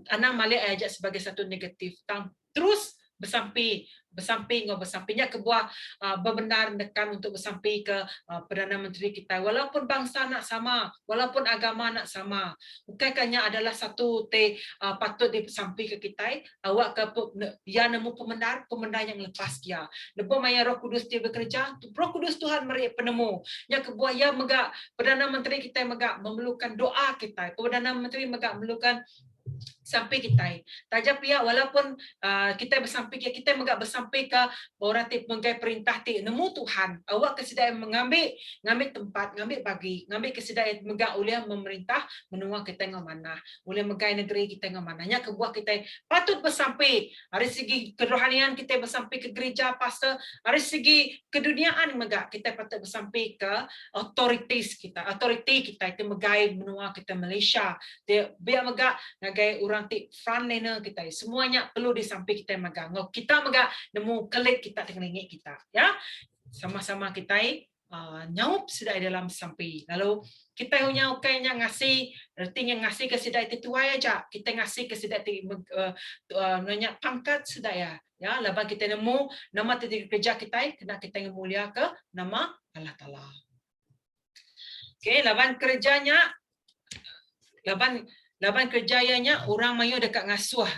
anak malik aja sebagai satu negatif tang terus bersampingnya kebuah berbenar dekan untuk bersampi ke Perdana Menteri kita walaupun bangsa nak sama walaupun agama nak sama bukannya adalah satu patut disampi ke kita awak ke dia nemu pembenar yang lepas dia lebih maya Roh Kudus dia bekerja Roh Kudus Tuhan meri penemu yang kebuah ya megak Perdana Menteri kita megak memerlukan doa kita Perdana Menteri megak memerlukan sampai kita tajap ya walaupun kita bersampai kita megak bersampai ke orang tip menggai perintah ti nemu Tuhan awak kesedai mengambil tempat ngambil bagi ngambil kesedai megak oleh memerintah menua kita ngau mana oleh megai negeri kita ngau mana nya kebuah kita patut bersampai dari segi kerohanian kita bersampai ke gereja pastor dari segi keduniaan megak kita patut bersampai ke otoriti kita itu megai menua kita Malaysia dia biar megak ngagai orang ti frontliner kita semuanya perlu disampai kita megang kita megak nemu klik kita teknik kita ya sama-sama kita nyaup sedai dalam sampai lalu kita punya ukainya ngasih artinya ngasih ke sedai tetuai aja kita ngasih ke sedai nanya pangkat sedai ya lepas kita nemu nama titik kerja kita kena kita mulia ke nama Allah Taala. Okey laban kerjanya laban kerjanya orang mayu dekat ngasuh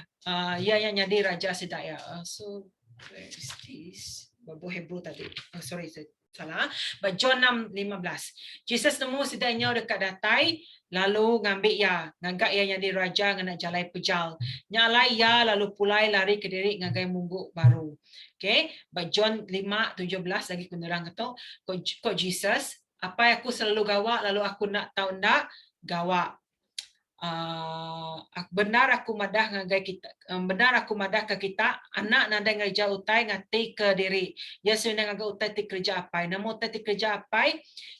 ia yang jadi raja sedaya so where is this Babu Hebrew tadi sorry salah but John 6:15 Jesus nemu sedanya dekat datai lalu ngambil ya ngagak ia jadi raja ngana jalai pejal nyalai ya lalu pulai lari ke diri ngagai mungguk baru okay but John 5:17 lagi penerang kata kok Jesus apa aku selalu gawak lalu aku nak tahu ndak gawak benar aku madah ngagai kita benar aku madah ke kita anak nada ngerja utai ngati ke diri ya sudah ngagai utai ti kerja apa namo utai ti kerja apa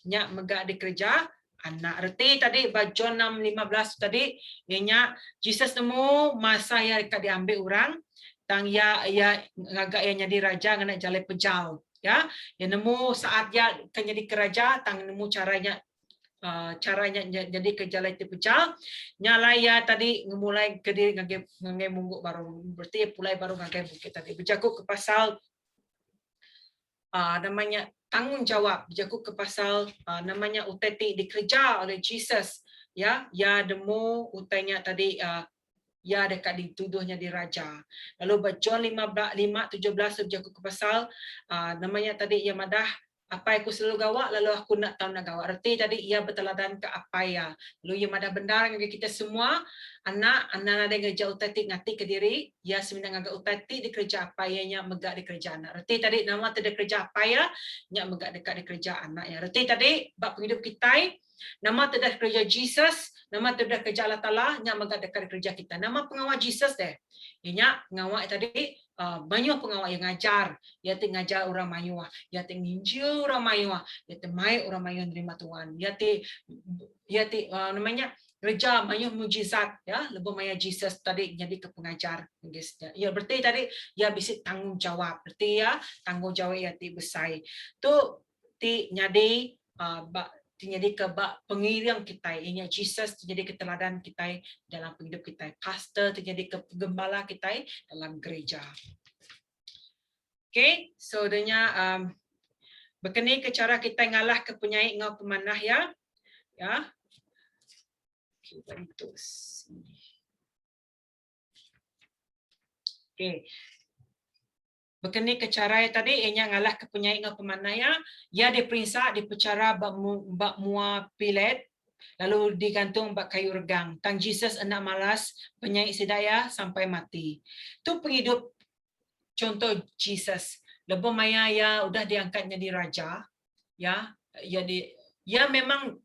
nya megak di kerja anak reti tadi John 6:15 tadi nya Jesus nemu masa ya dekat diambil orang tang ya ngagak ya jadi raja ngana jalai pejal ya nemu saat dia kan jadi keraja tang nemu caranya jadi kejalai ti pecah nyalai ya tadi mulai ke diri ngagai mungguk baru berarti pulai baru ngagai bukit tadi berjaku ke pasal namanya tanggungjawab berjaku ke pasal namanya uteti dikerja oleh Jesus ya demo utainya tadi ya dekat dituduhnya di raja lalu John 5:17 berjaku ke pasal namanya tadi ya madah apa aku selalu gawak lalu aku nak tahu nak gawak arti tadi ia berteladan ke apa ya lalu ia ada benar dengan kita semua anak ada kerja utati ngati ke diri ya sebenarnya agak utati di kerja apa ianya megak di kerja anak arti tadi nama tidak kerja apa ya nya megak dekat di kerja anak ya arti tadi bab hidup kita nama tidak kerja Jesus nama tidak kerja Allah Taala nya megak dekat di kerja kita nama pengawal Jesus deh ianya pengawal tadi banyak pengawal yang ngajar ya ngajar orang mayu ya nginjil orang mayu ya mai orang mayu nerima Tuhan ya namanya gereja mayu mujizat ya lebih maya Jesus tadi jadi ke pengajar guys ya berarti tadi ya bisa tanggung jawab berarti ya tanggung jawab ya ti besai tu ti nyadi jadi ke pengiring kita ini Jesus jadi keteladan kita dalam hidup kita pastor jadi ke gembala kita dalam gereja. Okay, so denya berkenai ke cara kita ngalah ke penyai ngau pemanah ya. Okay, itu. Okay. Berkenai ke cara tadi ianya ngalah ke penyai ngau pemanah ya diperiksa dipercara bak mua pilet lalu digantung bak kayu regang tang Jesus enak malas penyai sedaya sampai mati. Tu penghidup contoh Jesus lebih maya ya udah diangkat jadi raja ya jadi Ya memang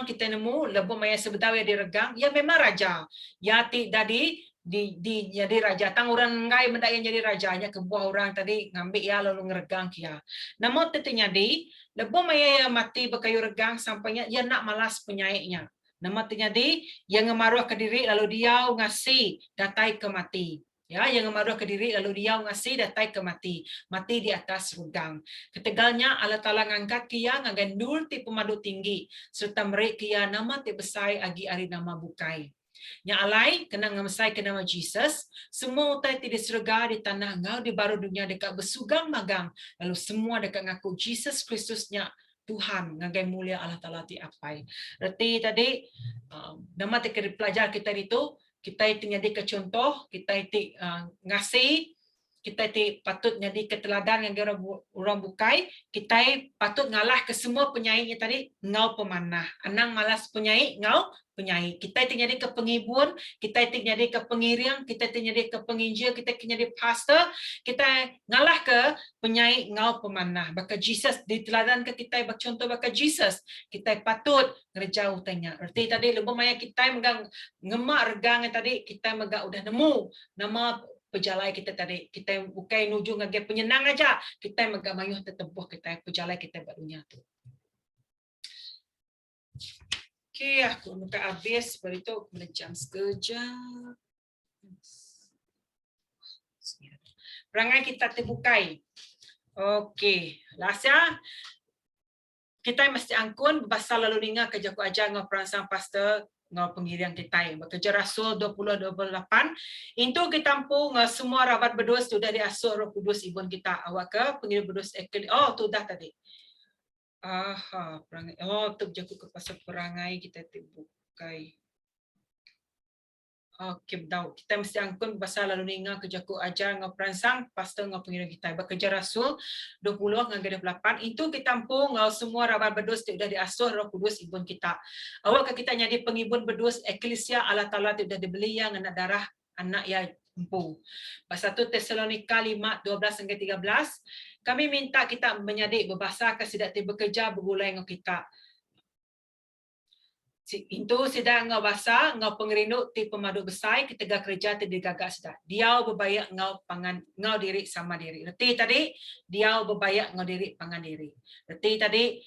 kita nemu lebo maya sebetau ya diregang, ya memang raja. Ya tadi di jadi raja, tang orang ngai benda yang jadi rajanya ke buah orang tadi ngambil ya lalu ngeregang kia. Namun tetenya di lebo maya ya mati berkayu regang sampainya ya nak malas penyaiknya. Nama terjadi yang ngemaruah ke diri lalu dia ngasih datai ke mati. Ya, yang ngemaruah ke diri lalu dia ngasih datai ke mati. Mati di atas rugang. Ketegalnya Allah Ta'ala ngangkat kia ngagandul ti pemadu tinggi. Serta mereka kia nama ti besai agi ari nama bukai. Nya alai kena ngamsai ke nama Jesus. Semua utai ti di surga di tanah ngau di baru dunia dekat bersugang magang. Lalu semua dekat ngaku Jesus Kristusnya Tuhan ngagai mulia Allah Ta'ala ti apai. Berarti tadi nama ti pelajar kita itu kita itu jadi ke contoh, kita itu ngasih, kita itu patut jadi keteladan yang orang bukai, kita patut ngalah ke semua penyaingnya tadi ngau pemanah. Anang malas penyaing ngau penyaing. Kita itu jadi ke pengibun, kita itu jadi ke pengiring, kita itu jadi ke penginjil, kita itu jadi pastor, kita ngalah ke penyaing ngau pemanah. Baka Jesus diteladan ke kita bercontoh baka Jesus, kita patut ngerjau tanya. Arti tadi lebih maya kita megang ngemak regang tadi kita megang udah nemu nama pejalai kita tadi, kita bukan nuju ngage penyenang aja, kita megang mayuh tetempuh kita pejalai kita barunya tu. Okey, aku muka habis, sebab itu aku melejam sekejap. Perangai kita terbukai. Okey, lasya kita mesti angkun bahasa lalu ninga kerja ku ajar ngau perangsang pastor ngau pengiring kita bekerja Rasul 2028 itu kita mampu semua rabat berdua sudah diasuh Roh Kudus ibun kita awak ke pengiring berdua tu dah tadi perangai tu jaku ke pasal perangai kita terbukai. Okey, betul. Kita mesti angkun bahasa lalu ninga kerja ku ajar ngau perangsang pastor ngau pengiring kita bekerja Rasul 20 ngau 28 itu kita mampu ngau semua rabat berdus sudah diasuh Roh Kudus ibun kita. Awak ke kita jadi pengibun berdus eklesia Allah Taala sudah dibeli yang anak darah anak ya empu. Pasal 1 Tesalonika 5:12-13 kami minta kita menjadi berbahasa kesidak bekerja bergulai ngau kita. Itu sedang ngau bahasa ngau pengerinduk ti pemadu besai kita kerja ti digagak sedang dia berbayak ngau pangan ngau diri sama diri reti tadi dia berbayak ngau diri pangan diri reti tadi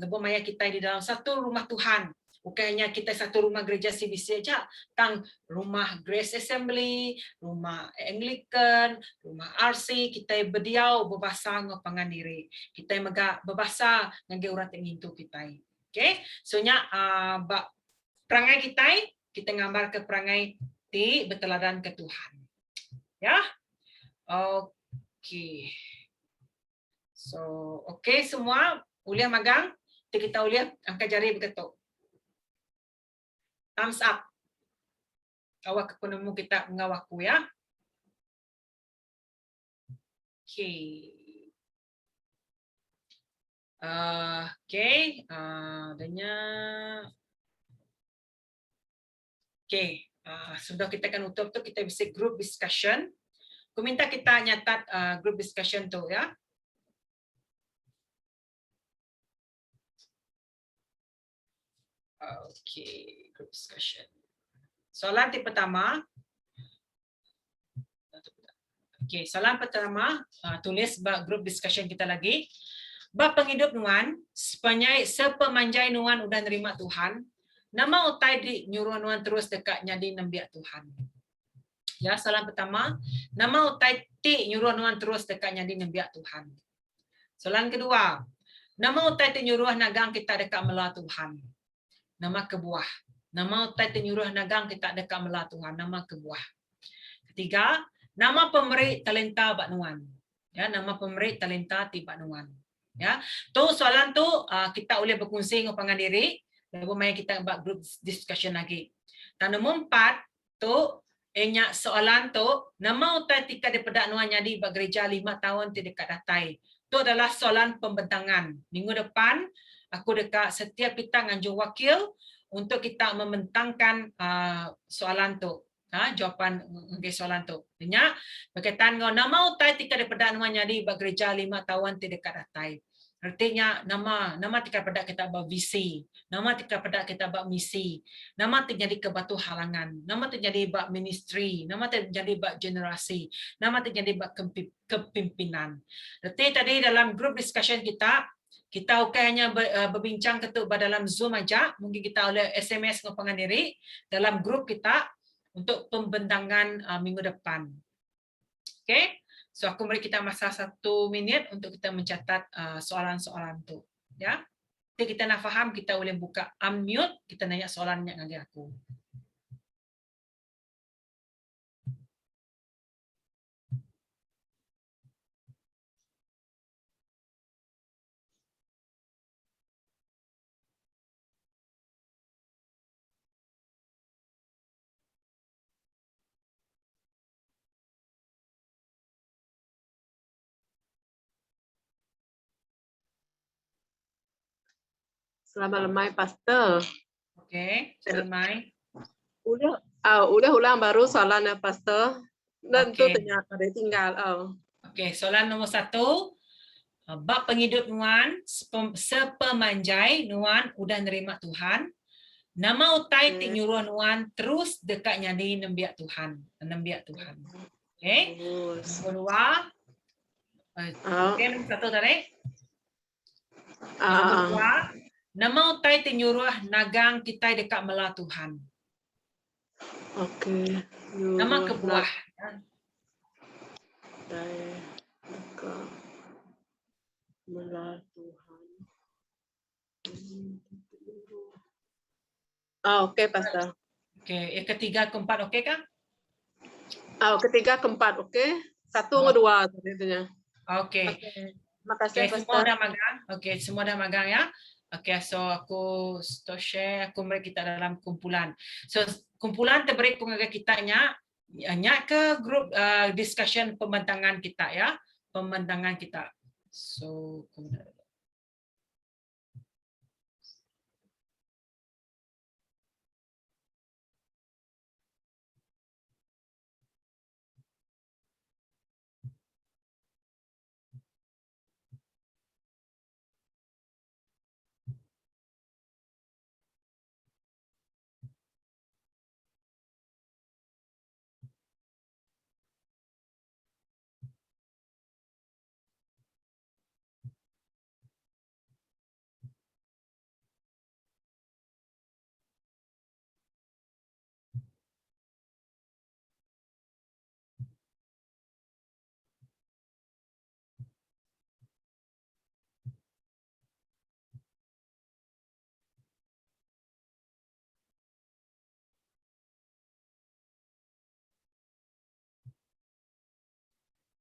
lebih maya kita di dalam satu rumah Tuhan bukan hanya kita satu rumah gereja CBC aja tang rumah Grace Assembly rumah Anglican rumah RC kita berdiau berbahasa ngau pangan diri kita megak berbahasa ngage urat ngintu kita. Okay, so nya perangai kita gambar ke perangai ti berteladan ke Tuhan. Ya. Okay. So, okay semua uliah magang, kita uliah angkat jari berketuk. Thumbs up. Awak penemu kita ngawaku ya. Okay. Adanya sudah kita akan tutup tu kita bisa group discussion. Aku minta kita nyatat group discussion tu ya. Okay, group discussion. Soalan pertama. Okay, soalan pertama tulis group discussion kita lagi. Bab penghidup nuan, sepemanjai nuan udah nerima Tuhan, nama utai di nyuruh nuan terus dekat nyadi nembiak Tuhan. Ya, soalan pertama, nama utai ti nyuruh nuan terus dekat nyadi nembiak Tuhan. Soalan kedua, nama utai ti nyuruh nagang kita dekat mela Tuhan. Nama kebuah. Nama utai ti nyuruh nagang kita dekat mela Tuhan. Nama kebuah. Ketiga, nama pemberi talenta bak nuan. Ya, nama pemberi talenta ti bak nuan. Ya, tu soalan tu kita boleh berkongsi dengan pangan diri, lalu mai kita buat group discussion lagi. Dan nombor 4 tu soalan tu nama utai tika daripada nuan nyadi bak gereja 5 tahun ti dekat datai. Tu adalah soalan pembentangan. Minggu depan aku dekat setiap kita nganjur wakil untuk kita membentangkan soalan tu. Jawapan ke soalan tu. Banyak berkaitan dengan nama utai tika daripada nuan nyadi bak gereja 5 tahun ti dekat datai. Artinya nama tika pada kita buat visi, nama tika pada kita buat misi, nama terjadi ke batu halangan, nama terjadi buat ministry, nama terjadi buat generasi, nama terjadi buat kepimpinan. Jadi tadi dalam group discussion kita hanya berbincang ketuk dalam Zoom aja, mungkin kita oleh SMS ngopangan diri dalam grup kita untuk pembentangan minggu depan. Oke, so aku beri kita masa 1 minit untuk kita mencatat soalan-soalan tu, ya. Jadi kita nak faham, kita boleh buka unmute, kita nanya soalannya dengan aku. Selamat lemai, Pastor. Oke, selamat. Udah ulang baru soalannya, Pastor. Dan Oke. tu ternyata ada tinggal. Oke, soalan nomor 1. Bab penghidup Nuan, sepemanjai Nuan udah nerima Tuhan. Nama utai tinyuruh Nuan terus dekat nyadi nembiak Tuhan. Oke. Nomor 2. Oke, nomor 1 tadi. Nomor 2. Nama utai tinyuruh nagang kita dekat mela Tuhan. Oke. Nama kebuah. Dekat mela Tuhan. Oke, Pastor. Oke, yang ketiga, keempat, oke kah? Ketiga, keempat, oke. 1, kedua tentunya. Oke. Terima kasih, Semua Pastor. dah magang. Oke, semua dah magang ya. Oke, so aku stop share, aku beri kita dalam kumpulan. So kumpulan terberi pengajar kita nya ke grup discussion pembentangan kita ya, pembentangan kita. So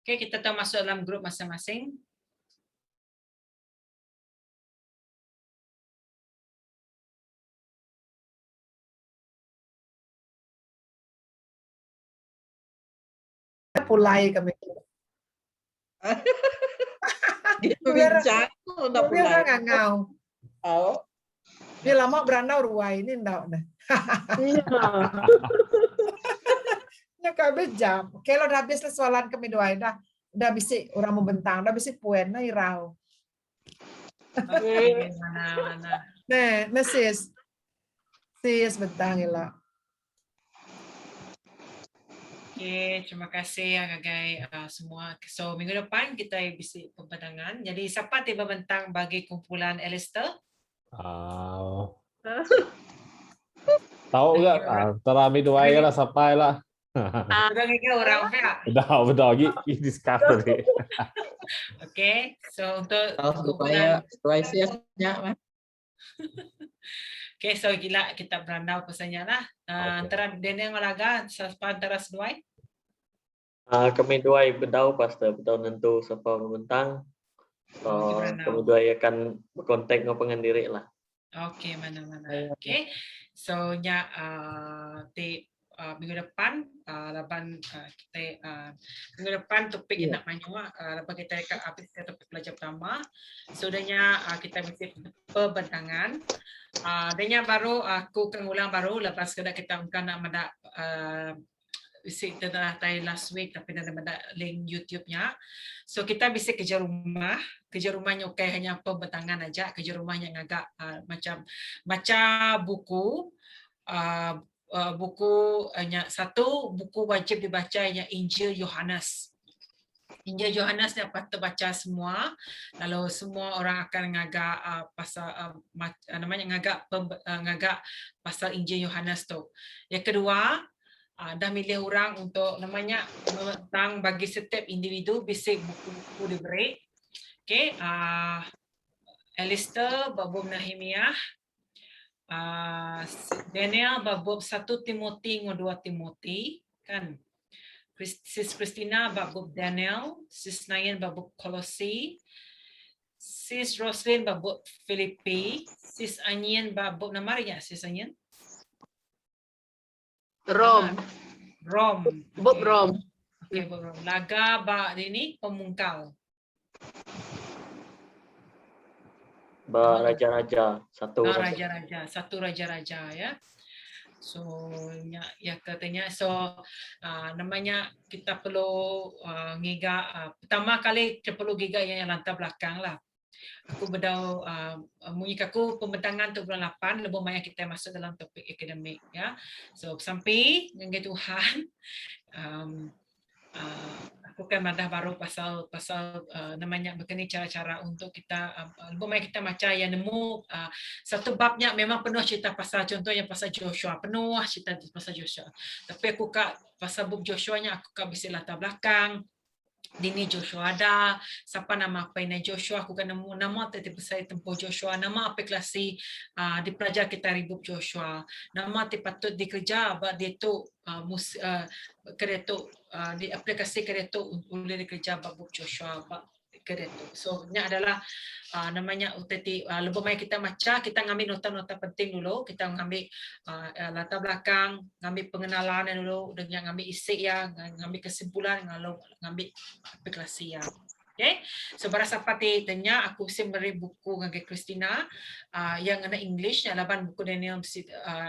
oke, kita tahu masuk dalam grup masing-masing. Pulai kami. Bincang, udah Dia mulai. nggak ngau. Oh. Dia lama berandau ruai ini ndak dah. Iya. Ya kami jam. Kalau dah habis soalan kami doai dah bisik orang mau bentang, dah bisik puen na irau. Oke, mana. Nah, sis bentang ila. Oke, terima kasih ya guys semua. So minggu depan kita bisik pembentangan. Jadi siapa tiba bentang bagi kumpulan Alistair? Tahu nggak? Terami dua lah sampai lah. Udah nggak orang ya? Udah lagi discuss tadi. Oke, so untuk supaya siasnya. Oke, so gila kita berandau pesannya lah. Antara Dene yang olaga, antara seduai. Kami dua berdau Pastor, berdau nentu siapa membentang. So kami dua akan berkontak dengan pengendiri lah. Oke, mana-mana. Oke, so nya minggu depan, minggu depan topik nak manyua, lepas kita habis topik belajar pertama, sudahnya kita mesti pembentangan. Adanya baru aku akan ulang baru lepas kita nak mendak bisik telah tay last week tapi dah ada link YouTube-nya. So kita bisik kerja rumahnya okay hanya pembentangan aja, kerja rumahnya agak macam buku buku hanya satu buku wajib dibaca yang Injil Yohanes. Injil Yohanes dapat terbaca semua, lalu semua orang akan ngagak pasal ngagak pasal Injil Yohanes tu. Yang kedua, dah milih orang untuk tentang bagi setiap individu bisik buku-buku diberi. Okay, Alistair bab Nehemiah, Daniel bab 1 Timothy dan 2 Timothy, kan? Sis Christina bab Daniel, Sis Nayan bab Kolose, Sis Roslyn bab Filipi, Sis Anyen bab nama ya Sis Anyen? Rom. Bob Rom. Okay, Bob Rom. Laga bab ini pemungkal. Raja-raja, satu raja-raja ya. So ya katanya namanya kita perlu ngiga pertama kali kita perlu giga yang latar belakang lah. Aku berdau aku pembentangan untuk bulan 8 lebih banyak kita masuk dalam topik akademik ya. So sampai dengan Tuhan aku kan madah baru pasal namanya begini cara-cara untuk kita lebih banyak kita macam yang nemu satu babnya memang penuh cerita pasal contohnya pasal Joshua, penuh cerita pasal Joshua. Tapi aku kat pasal bab Joshua-nya aku kat bisa latar belakang. Dini Joshua ada, siapa nama apa ini Joshua, aku kan nemu nama tadi besar tempoh Joshua, nama apa kelasi dipelajar kita ribut Joshua, nama patut dikerja, dia tu kereta di aplikasi kereta boleh dikerja bab Joshua kereta. So ini adalah namanya UTT lebih baik kita macam kita ngambil nota-nota penting dulu, kita ngambil latar belakang, ngambil pengenalan dulu dengan ngambil isi ya, ngambil kesimpulan, ngambil aplikasi ya. Okay, so berasa pati tanya aku beri buku dengan Christina yang ada English, yang laban buku Daniel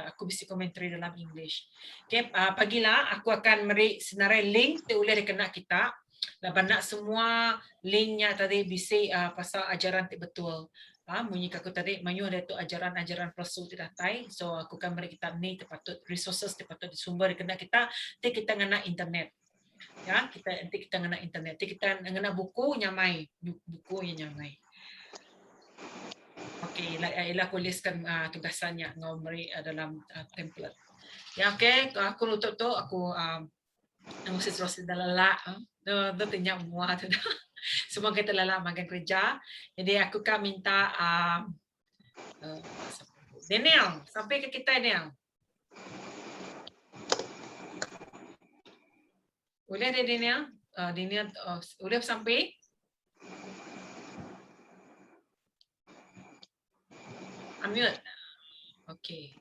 aku bisa komentari dalam English. Okay, pagilah aku akan beri senarai link tu boleh dikena kita. Laban nak semua linknya tadi bisa pasal ajaran tu betul. Bunyi aku tadi menyu ada tu ajaran palsu tidak tai. So aku akan beri kitab ni terpatut resources terpatut sumber kena kita ngena internet. Ya, kita ngena internet. Kita ngena buku nyamai, yang nyamai. Okey, ialah aku listkan tugasannya ngomri dalam template. Ya okey, aku nutup tu aku mesti terus dalala. Tu tanya muat tu. Semua kita lala makan kerja. Jadi aku kan minta Daniel, sampai ke kita Daniel. Boleh ada Daniel? Daniel boleh sampai? Unmute. Okay.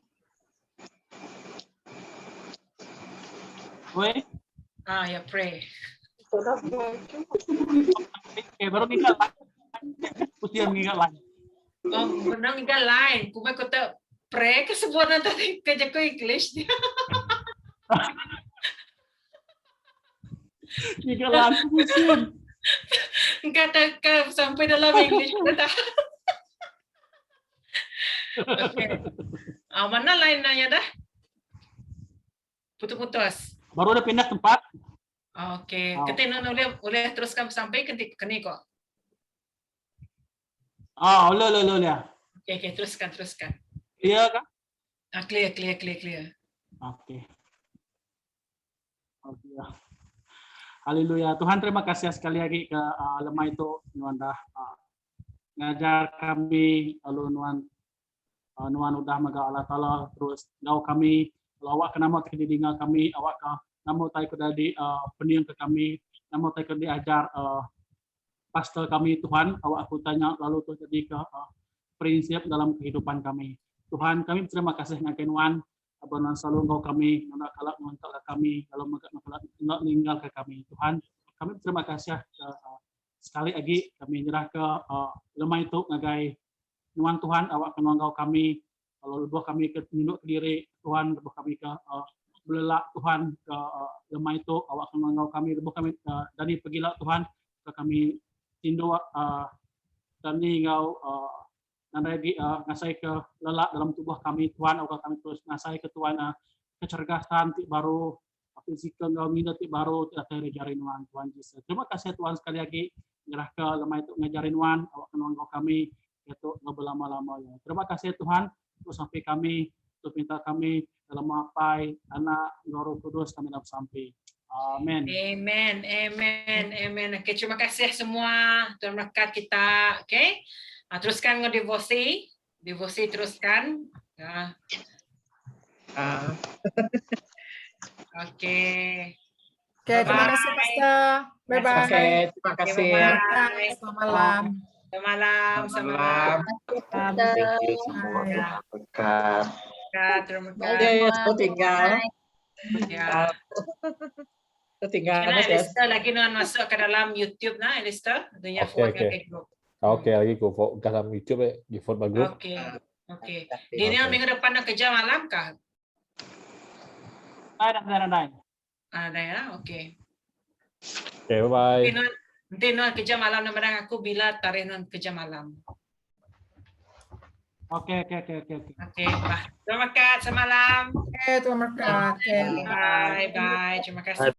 Oi. Ya pray. Baru tinggal usia tinggal lain. Oh, benar tinggal lain. Kumai kota pray ke sebuah nanti kerja ko English dia. Tinggal lain usia. Kata sampai dalam English kata. Okay. Mana lain nanya dah? Putus-putus. Baru udah pindah tempat. Okey, kita boleh teruskan sampai ke ni kok. Boleh. Okey, teruskan. Iya kan? Clear. Oke. Haleluya. Tuhan terima kasih sekali lagi ke lemah itu Nuan dah ngajar kami, lalu Nuan udah maga Allah Taala terus ngau kami, awak ke nama kedidingan kami, awak ke nama tai ke dari peniang ke kami, nama tai ke diajar pastor kami Tuhan, awak aku tanya lalu tu jadi ke prinsip dalam kehidupan kami. Tuhan kami terima kasih ngaken Nuan, abang selalu engkau kami, nak kalak mengontak kami, kalau nak meninggal ke kami. Tuhan kami terima kasih sekali lagi kami nyerah ke lemah itu ngagai Nuan Tuhan, awak kenal engkau kami, kalau lebih kami ke nunduk diri Tuhan, lebih kami ke belak Tuhan ke lemah itu awak akan mengau kami lebuh kami dari pergilah Tuhan ke kami tindu dan ni ngau nanti ngasai ke lelak dalam tubuh kami Tuhan awak kami terus ngasai ke Tuhan kecergasan ti baru fisikal ngau minda ti baru ti jarin wan Tuhan Yesus. Terima kasih Tuhan sekali lagi nyerah ke lemah itu ngajarin wan awak akan mengau kami yaitu lama-lama ya. Terima kasih Tuhan untuk sampai kami untuk minta kami dalam mapai anak Roh Kudus kami dapat sampai. Amin. Amen, amen, amen. Okay, terima kasih semua. Tuhan berkat kita. Okay, teruskan ngedevosi, devosi teruskan. Ya. Okay. Okay, terima kasih Pastor. Bye bye. Oke, terima kasih. Selamat malam. Selamat malam. Selamat malam. Thank you semua. Berkat. Terima Ya, kasih. ya, aku tinggal. Ya. Aku tinggal. Karena Elista lagi nuan masuk ke dalam YouTube nah, Elista. Dunia Oke, forward oke. ke grup. Oke, lagi go ke dalam YouTube di forward group. Oke. Dini minggu depan nak kerja malam kah? Ada. Ada ya, oke. Oke, bye-bye. Nanti nuan kerja malam nama aku bila tarikh nuan kerja malam. Oke. Oke, bah. Terima kasih semalam. Okay, terima kasih. Bye. Terima kasih.